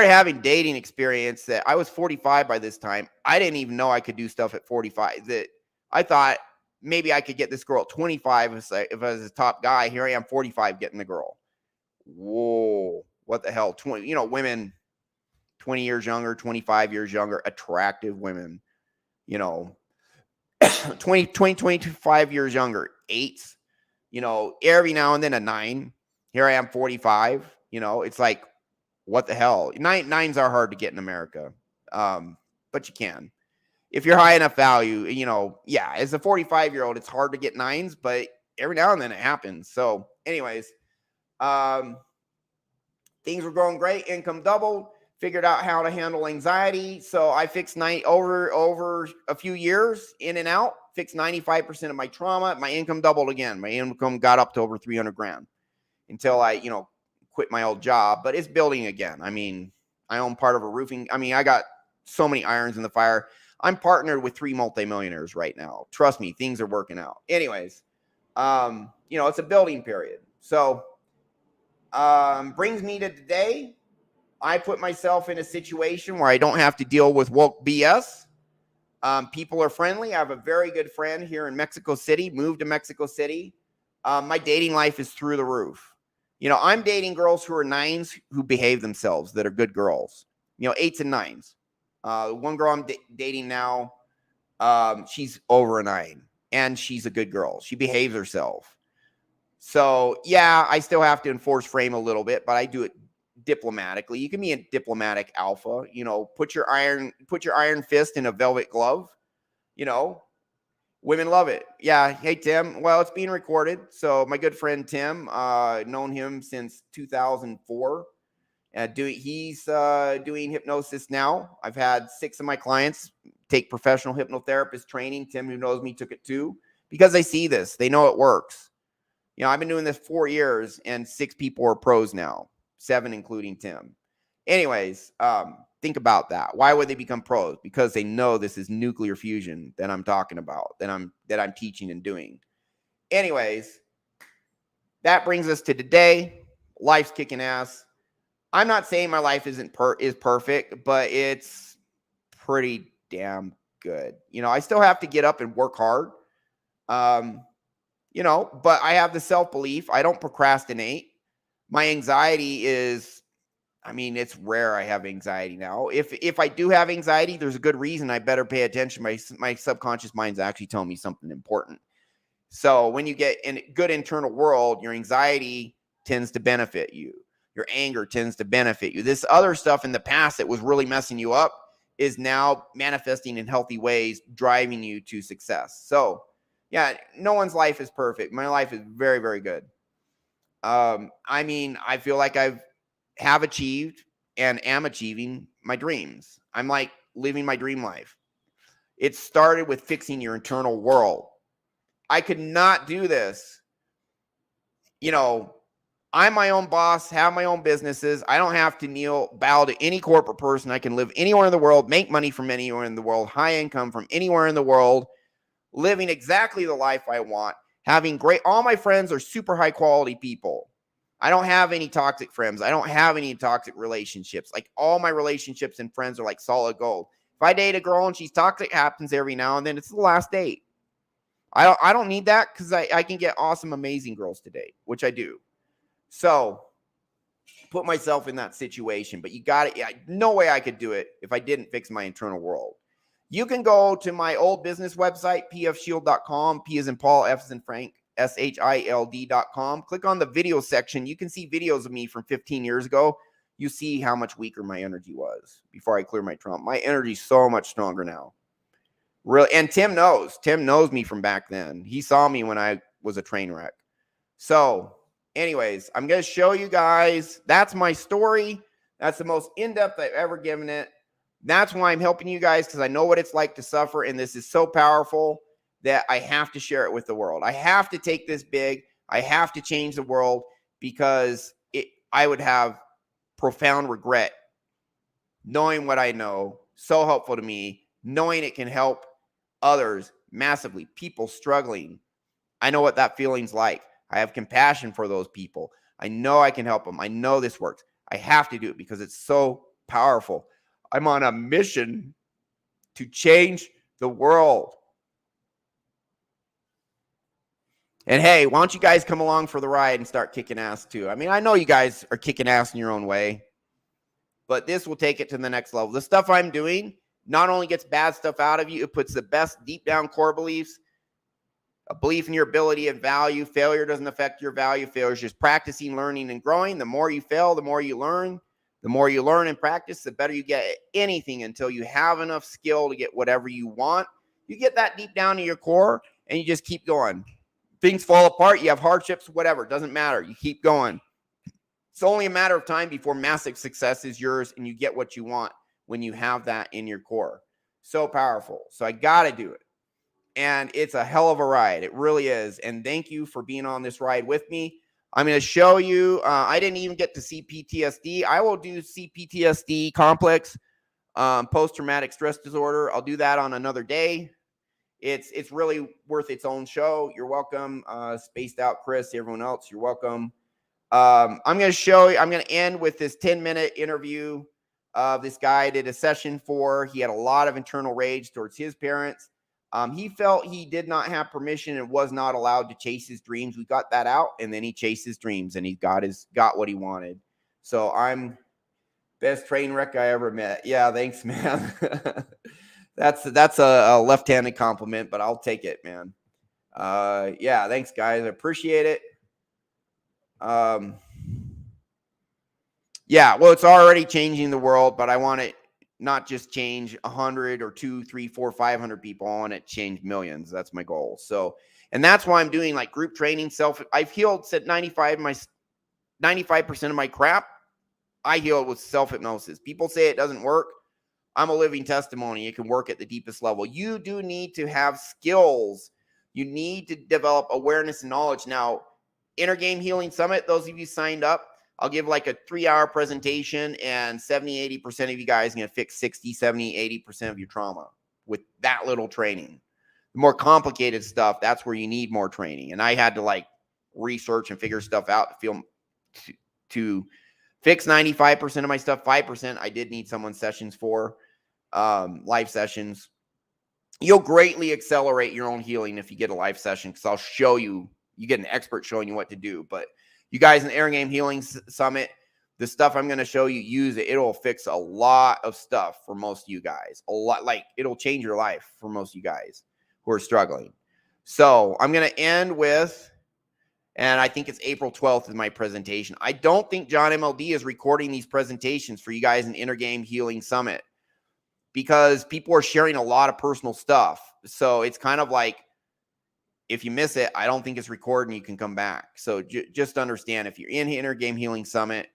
having dating experience that I was 45 by this time. I didn't even know I could do stuff at 45. That I thought maybe I could get this girl at 25 if I was a top guy. Here I am, 45, getting the girl. Whoa, what the hell? 20, women 20 years younger, 25 years younger, attractive women, 25 years younger, 8s, every now and then a 9. Here I am, 45. It's like, what the hell? Nines are hard to get in America, but you can. If you're high enough value, as a 45-year-old, it's hard to get 9s, but every now and then it happens. So anyways, things were going great. Income doubled. Figured out how to handle anxiety. So I fixed over a few years in and out, fixed 95% of my trauma. My income doubled again. My income got up to over 300 grand until I, quit my old job, but it's building again. I mean, I own part of a roofing. I mean, I got so many irons in the fire. I'm partnered with 3 multimillionaires right now. Trust me, things are working out. Anyways, it's a building period. So, brings me to today. I put myself in a situation where I don't have to deal with woke BS. People are friendly. I have a very good friend here in Mexico City, moved to Mexico City. My dating life is through the roof. I'm dating girls who are 9s who behave themselves, that are good girls, 8s and 9s. One girl I'm dating now, she's over a 9 and she's a good girl. She behaves herself. So yeah, I still have to enforce frame a little bit, but I do it diplomatically. You can be a diplomatic alpha, put your iron fist in a velvet glove, women love it. Yeah. Hey, Tim. Well, it's being recorded. So my good friend, Tim, known him since 2004. He's doing hypnosis now. I've had 6 of my clients take professional hypnotherapist training. Tim, who knows me, took it too, because they see this. They know it works. I've been doing this 4 years and 6 people are pros now, 7, including Tim. Anyways, think about that. Why would they become pros? Because they know this is nuclear fusion that I'm talking about, that I'm teaching and doing. Anyways, that brings us to today. Life's kicking ass. I'm not saying my life is perfect, but it's pretty damn good. I still have to get up and work hard. But I have the self-belief. I don't procrastinate. My anxiety is, it's rare I have anxiety now. If I do have anxiety, there's a good reason. I better pay attention. My subconscious mind's actually telling me something important. So when you get in a good internal world, your anxiety tends to benefit you. Your anger tends to benefit you. This other stuff in the past that was really messing you up is now manifesting in healthy ways, driving you to success. So yeah, no one's life is perfect. My life is very, very good. I feel like have achieved and am achieving my dreams. I'm like living my dream life. It started with fixing your internal world. I could not do this. I'm my own boss, have my own businesses. I don't have to bow to any corporate person. I can live anywhere in the world, make money from anywhere in the world, high income from anywhere in the world, living exactly the life I want, having all my friends are super high quality people. I don't have any toxic friends. I don't have any toxic relationships. Like all my relationships and friends are like solid gold. If I date a girl and she's toxic, happens every now and then. It's the last date. I don't need that because I can get awesome, amazing girls to date, which I do. So put myself in that situation, but you got it. No way I could do it if I didn't fix my internal world. You can go to my old business website, pfshield.com, P as in Paul, F as in Frank, SHILD.com. Click on the video section. You can see videos of me from 15 years ago. You see how much weaker my energy was before I clear my trauma. My energy is so much stronger now. Really, and Tim knows. Tim knows me from back then. He saw me when I was a train wreck. So anyways, I'm going to show you guys. That's my story. That's the most in-depth I've ever given it. That's why I'm helping you guys, because I know what it's like to suffer. And this is so powerful that I have to share it with the world. I have to take this big. I have to change the world, because I would have profound regret knowing what I know. So helpful to me, knowing it can help others massively, people struggling. I know what that feeling's like. I have compassion for those people. I know I can help them. I know this works. I have to do it because it's so powerful. I'm on a mission to change the world. And hey, why don't you guys come along for the ride and start kicking ass too? I know you guys are kicking ass in your own way. but this will take it to the next level. The stuff I'm doing not only gets bad stuff out of you, it puts the best deep down core beliefs, a belief in your ability and value. Failure doesn't affect your value. Failure is just practicing, learning, and growing. The more you fail, the more you learn. The more you learn and practice, the better you get at anything until you have enough skill to get whatever you want. You get that deep down in your core and you just keep going. Things fall apart. You have hardships, whatever. It doesn't matter. You keep going. It's only a matter of time before massive success is yours and you get what you want when you have that in your core. So powerful. So I got to do it. And it's a hell of a ride. It really is. And thank you for being on this ride with me. I'm going to show you. I didn't even get to see PTSD. I will do PTSD complex, post-traumatic stress disorder. I'll do that on another day. It's really worth its own show. You're welcome. Spaced out Chris, everyone else, you're welcome. I'm going to show you. I'm going to end with this 10-minute interview of this guy I did a session for. He had a lot of internal rage towards his parents. He felt he did not have permission and was not allowed to chase his dreams. We got that out, and then he chased his dreams, and he got what he wanted. So I'm best train wreck I ever met. Yeah, thanks, man. That's a left-handed compliment, but I'll take it, man. Yeah, thanks, guys. I appreciate it. Yeah, well, it's already changing the world, but I want it not just change 100 or 2, 3, 4, 500 people. I want it to change millions. That's my goal. So, and that's why I'm doing like group training. I've healed 95% of my crap. I healed with self-hypnosis. People say it doesn't work. I'm a living testimony. It can work at the deepest level. You do need to have skills. You need to develop awareness and knowledge. Now, Inner Game Healing Summit, those of you signed up, I'll give like a 3-hour presentation, and 70, 80% of you guys are going to fix 60, 70, 80% of your trauma with that little training. The more complicated stuff, that's where you need more training. And I had to like research and figure stuff out to fix 95% of my stuff. 5% I did need someone's sessions for, live sessions. You'll greatly accelerate your own healing if you get a live session, because I'll show you, you get an expert showing you what to do. But you guys in the Inner Game Healing Summit, the stuff I'm going to show you, use it. It'll fix a lot of stuff for most of you guys. A lot, like it'll change your life for most of you guys who are struggling. So I'm going to end with, and I think it's April 12th is my presentation. I don't think John MLD is recording these presentations for you guys in Inner Game Healing Summit, because people are sharing a lot of personal stuff. So it's kind of like, if you miss it, I don't think it's recorded and you can come back. So just understand, if you're in Inner Game Healing Summit,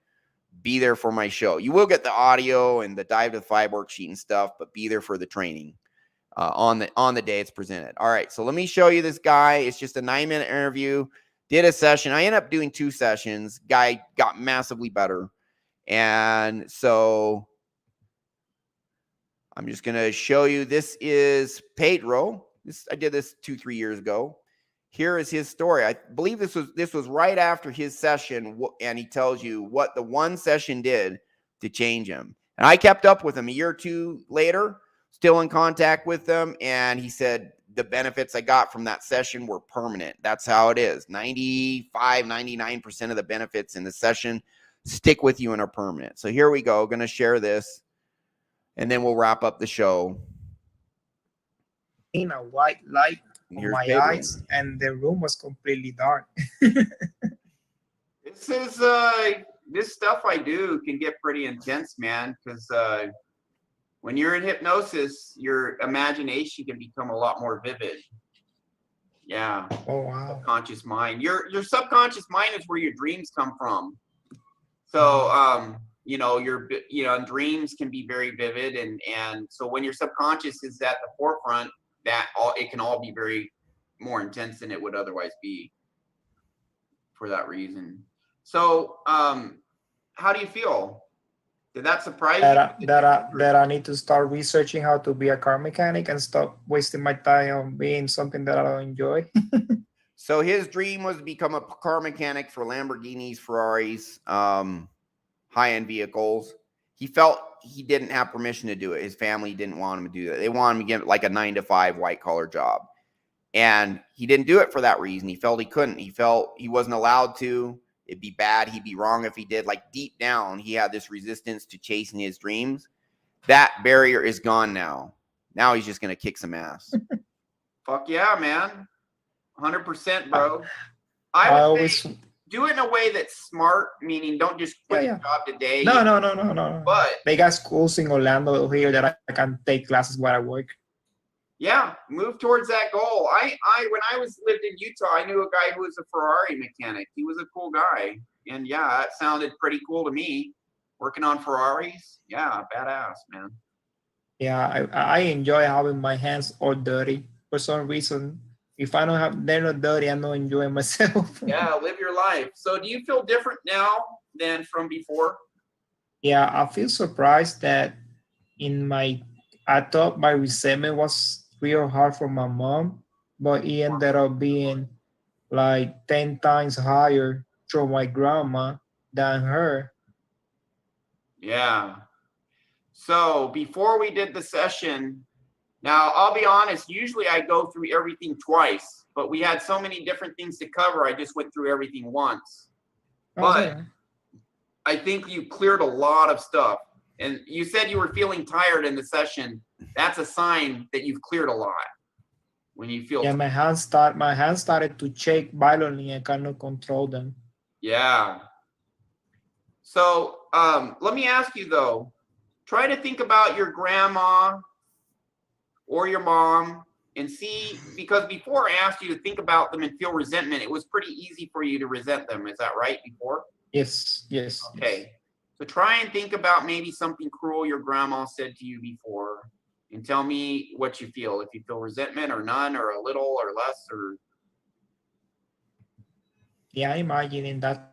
be there for my show. You will get the audio and the Dive to the 5 worksheet and stuff, but be there for the training on the day it's presented. All right, so let me show you this guy. It's just a 9-minute interview. Did a session. I ended up doing 2 sessions. Guy got massively better. And so I'm just going to show you. This is Pedro. I did this 2-3 years ago. Here is his story. I believe this was right after his session, and he tells you what the one session did to change him. And I kept up with him a year or 2 later, still in contact with him, and he said the benefits I got from that session were permanent. That's how it is. 95, 99% of the benefits in the session stick with you and are permanent. So here we go. Going to share this, and then we'll wrap up the show. In a white light on my Pedro. eyes, and the room was completely dark. This is this stuff I do can get pretty intense, man, because when you're in hypnosis, your imagination can become a lot more vivid. Yeah. Oh wow. Subconscious mind. Your subconscious mind is where your dreams come from. So dreams can be very vivid, and so when your subconscious is at the forefront, it can all be very more intense than it would otherwise be for that reason. So how do you feel? Did that surprise you? That I need to start researching how to be a car mechanic and stop wasting my time on being something that I don't enjoy. So his dream was to become a car mechanic for Lamborghinis, Ferraris, high-end vehicles. He felt he didn't have permission to do it. His family didn't want him to do that. They wanted him to get like a 9-to-5 white-collar job. And he didn't do it for that reason. He felt he couldn't. He felt he wasn't allowed to. it'd be bad. He'd be wrong if he did. Like deep down, he had this resistance to chasing his dreams. That barrier is gone now. Now he's just going to kick some ass. Fuck yeah, man. 100%, bro. I would say do it in a way that's smart, meaning don't just quit your job today. No. But they got schools in Orlando here that I can take classes while I work. Yeah, move towards that goal. I when I lived in Utah, I knew a guy who was a Ferrari mechanic. He was a cool guy. And yeah, that sounded pretty cool to me. Working on Ferraris. Yeah, badass, man. Yeah, I enjoy having my hands all dirty for some reason. If I don't have, they're not dirty, I'm not enjoying myself. Yeah, live your life. So do you feel different now than from before? Yeah, I feel surprised that I thought my resentment was real hard for my mom, but it ended up being like 10 times higher from my grandma than her. Yeah. So before we did the session, now I'll be honest, usually I go through everything twice, but we had so many different things to cover, I just went through everything once. But I think you cleared a lot of stuff. And you said you were feeling tired in the session. That's a sign that you've cleared a lot. When you feel my hands started to shake violently. I cannot control them. Yeah. So let me ask you though, try to think about your grandma or your mom and see, because before I asked you to think about them and feel resentment, it was pretty easy for you to resent them. Is that right before? Yes. Okay. Yes. So try and think about maybe something cruel your grandma said to you before and tell me what you feel. If you feel resentment or none or a little or less or. Yeah, I imagine in that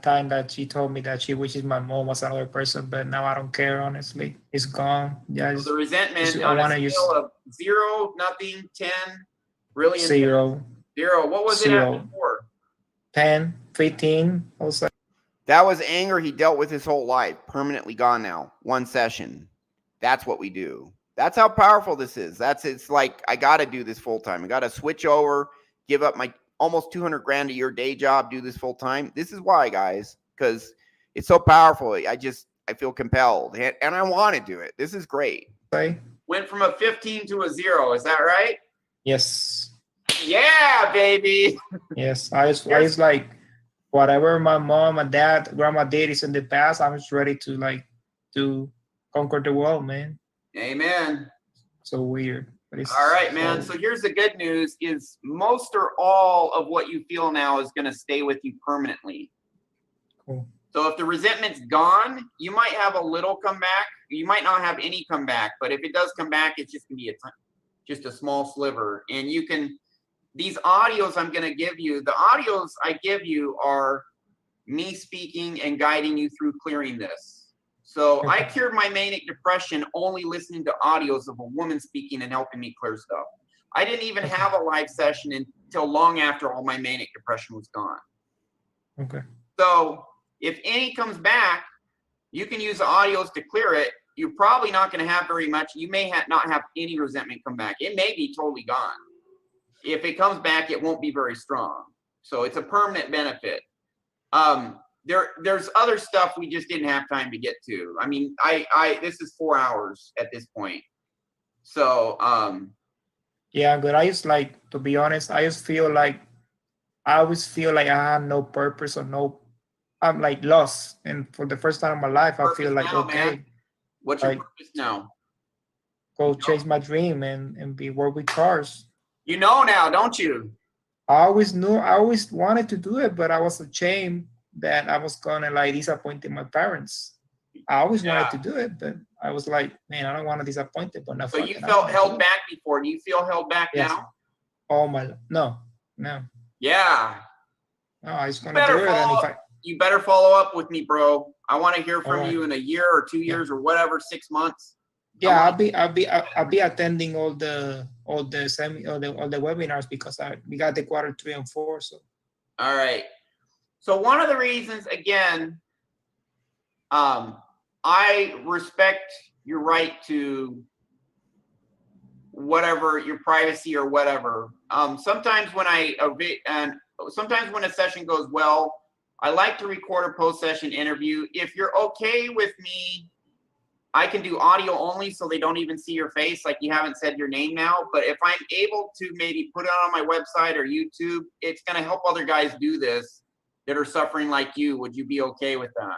time that she told me that she wishes my mom was another person, but now I don't care, honestly. It's gone. Yeah, so the resentment on a scale of 0, nothing, 10, really 0. 0. What was 0. It at before? 10, 15, also. That was anger he dealt with his whole life, permanently gone now. One session. That's what we do. That's how powerful this is. It's like, I got to do this full time. I got to switch over, give up my almost 200 grand a year day job, do this full time. This is why, guys, because it's so powerful. I feel compelled and I want to do it. This is great. Okay. Went from a 15 to a 0. Is that right? Yes. Yeah, baby. Yes. I was like, whatever my mom and dad, grandma did is in the past, I'm just ready to conquer the world, man. Amen. So weird. All right, man. So here's the good news is most or all of what you feel now is going to stay with you permanently. Cool. So if the resentment's gone, you might have a little comeback. You might not have any comeback, but if it does come back, it's just going to be just a small sliver. And you can, these audios I'm going to give you, the audios I give you are me speaking and guiding you through clearing this. So I cured my manic depression only listening to audios of a woman speaking and helping me clear stuff. I didn't even have a live session until long after all my manic depression was gone. Okay. So if any comes back, you can use the audios to clear it. You're probably not going to have very much. You may not have any resentment come back. It may be totally gone. If it comes back, it won't be very strong. So it's a permanent benefit. There's other stuff we just didn't have time to get to. I mean, this is 4 hours at this point. So, yeah, but I just to be honest, I always feel like I have no purpose or I'm like lost. And for the first time in my life, I feel like, okay. Man. What's your purpose now? Go chase my dream and work with cars. You know now, don't you? I always wanted to do it, but I was ashamed that I was gonna disappoint my parents. I always wanted to do it, but I was like, man, I don't want to disappoint them. But so you felt held back before. Do you feel held back now? Oh no. Yeah. No, I just want to do it. And you better follow up with me, bro. I want to hear from you in a year or 2 years or whatever, 6 months. Yeah, I'll be attending all the webinars because we got the quarter 3 and 4. So. All right. So one of the reasons, again, I respect your right to whatever, your privacy or whatever. Sometimes when a session goes well, I like to record a post-session interview. If you're okay with me, I can do audio only so they don't even see your face, like you haven't said your name now. But if I'm able to maybe put it on my website or YouTube, it's going to help other guys do this that are suffering like you. Would you be okay with that?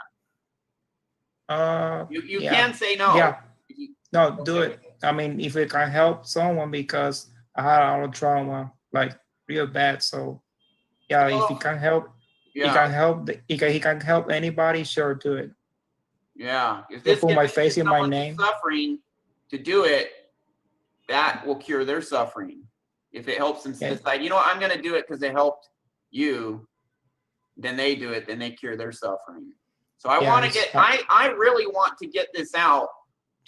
You Yeah. can say no. Yeah. No, do it. I mean, if it can help someone, because I had a lot of trauma, like real bad. So yeah, if it can help, he can help anybody, sure, do it. Yeah. If They this put my gets face in my someone name. suffering to do it, that will cure their suffering. If it helps them decide, you know what, I'm going to do it because it helped you, then they do it, then they cure their suffering. So I want to get, I really want to get this out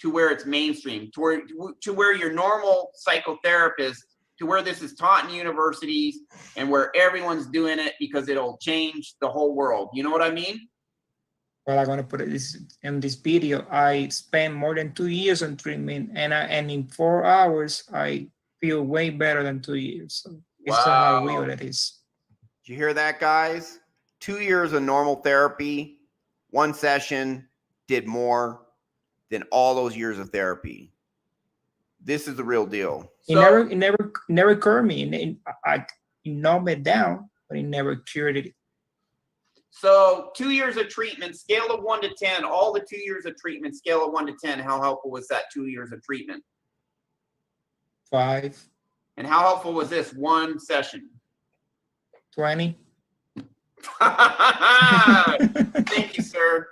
to where it's mainstream, to where your normal psychotherapist, to where this is taught in universities and where everyone's doing it, because it'll change the whole world. You know what I mean? Well, I'm gonna put it in this video. I spent more than 2 years on treatment, and in 4 hours, I feel way better than 2 years. So it's how real it is. Did you hear that, guys? 2 years of normal therapy, one session did more than all those years of therapy. This is the real deal. It never cured me. I numbed it down, but it never cured it. So 2 years of treatment, scale of 1 to 10, all the 2 years of treatment, scale of 1 to 10, how helpful was that 2 years of treatment? 5. And how helpful was this one session? 20. Thank you, sir.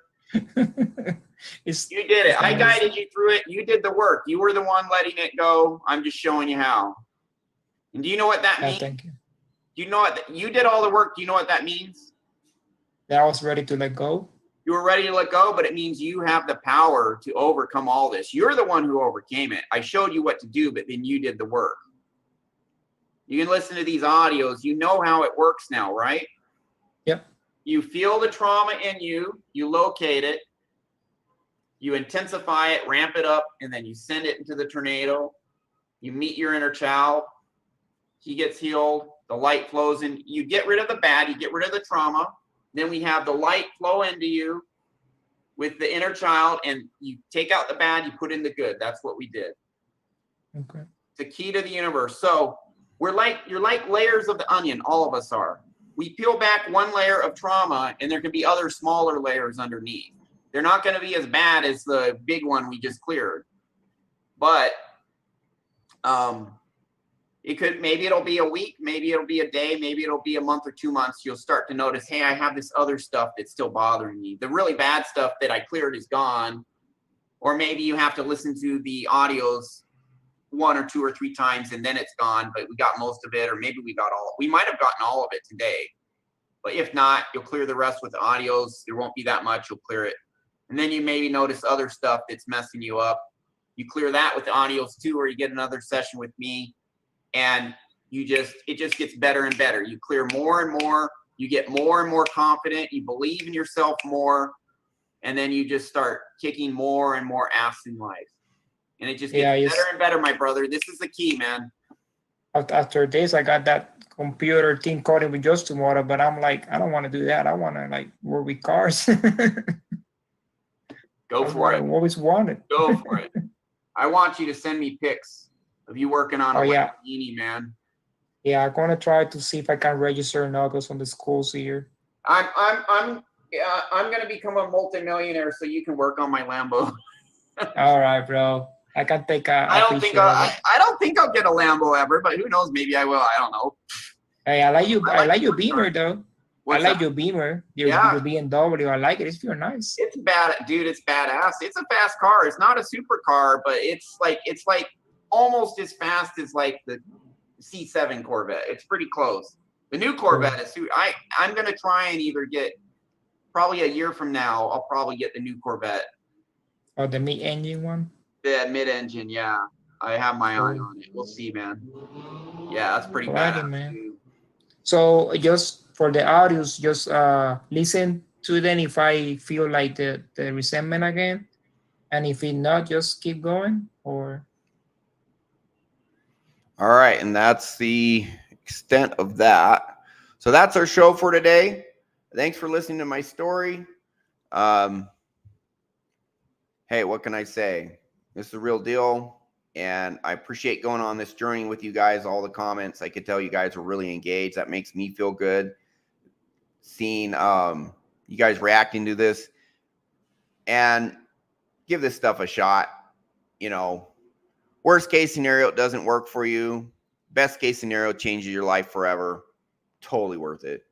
You did it. I guided you through it. You did the work. You were the one letting it go. I'm just showing you how. And do you know what that means? Thank you. Do you know what you did all the work? Do you know what that means? That I was ready to let go. You were ready to let go, but it means you have the power to overcome all this. You're the one who overcame it. I showed you what to do, but then you did the work. You can listen to these audios. You know how it works now, right? Yep. You feel the trauma in you. You locate it. You intensify it, ramp it up, and then you send it into the tornado. You meet your inner child. He gets healed. The light flows in. You get rid of the bad. You get rid of the trauma. Then we have the light flow into you with the inner child, and you take out the bad, you put in the good. That's what we did. Okay. It's the key to the universe. So you're like layers of the onion. All of us are. We peel back one layer of trauma, and there can be other smaller layers underneath. They're not going to be as bad as the big one we just cleared, but maybe it'll be a week, maybe it'll be a day, maybe it'll be a month or 2 months. You'll start to notice, hey, I have this other stuff that's still bothering me. The really bad stuff that I cleared is gone. Or maybe you have to listen to the audios 1 or 2 or 3 times and then it's gone, but we got most of it, or maybe we might have gotten all of it today. But if not, you'll clear the rest with the audios. There won't be that much, you'll clear it. And then you maybe notice other stuff that's messing you up. You clear that with the audios too, or you get another session with me. And it just gets better and better. You clear more and more, you get more and more confident, you believe in yourself more, and then you just start kicking more and more ass in life. And it just gets better and better, my brother. This is the key, man. After this, I got that computer thing coding with just tomorrow, but I'm like, I don't want to do that. I want to work with cars. Go for it. I always wanted. Go for it. I want you to send me pics of you working on a Lamborghini, man. Yeah, I'm gonna try to see if I can register in August on the schools here. I'm gonna become a multimillionaire so you can work on my Lambo. All right, bro. I can take I don't think I'll get a Lambo ever, but who knows? Maybe I will. I don't know. Hey, I like your Beamer though. What's your Beamer. Your BMW. I like it. It's feel nice. It's bad, dude. It's badass. It's a fast car. It's not a supercar, but it's like almost as fast as like the C7 Corvette. It's pretty close. The new Corvette is. I'm gonna try and either get, probably a year from now, I'll probably get the new Corvette. Oh, the mid-engine one. The mid-engine, yeah. I have my eye on it. We'll see, man. Yeah, that's pretty bad, man. Too. So just for the audios, just listen to them if I feel like the resentment again, and if it not, just keep going. Or all right, and that's the extent of that. So that's our show for today. Thanks for listening to my story. Hey, what can I say? This is the real deal. And I appreciate going on this journey with you guys. All the comments, I could tell you guys were really engaged. That makes me feel good. Seeing you guys reacting to this. And give this stuff a shot. You know, worst case scenario, it doesn't work for you. Best case scenario, changes your life forever. Totally worth it.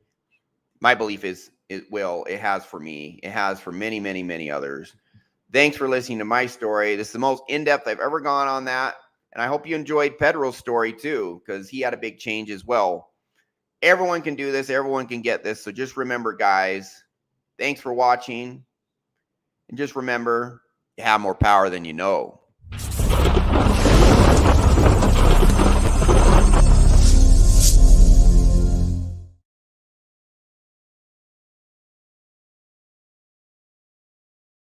My belief is it will. It has for me. It has for many, many, many others. Thanks for listening to my story. This is the most in-depth I've ever gone on that. And I hope you enjoyed Pedro's story too, because he had a big change as well. Everyone can do this. Everyone can get this. So just remember, guys, thanks for watching. And just remember, you have more power than you know.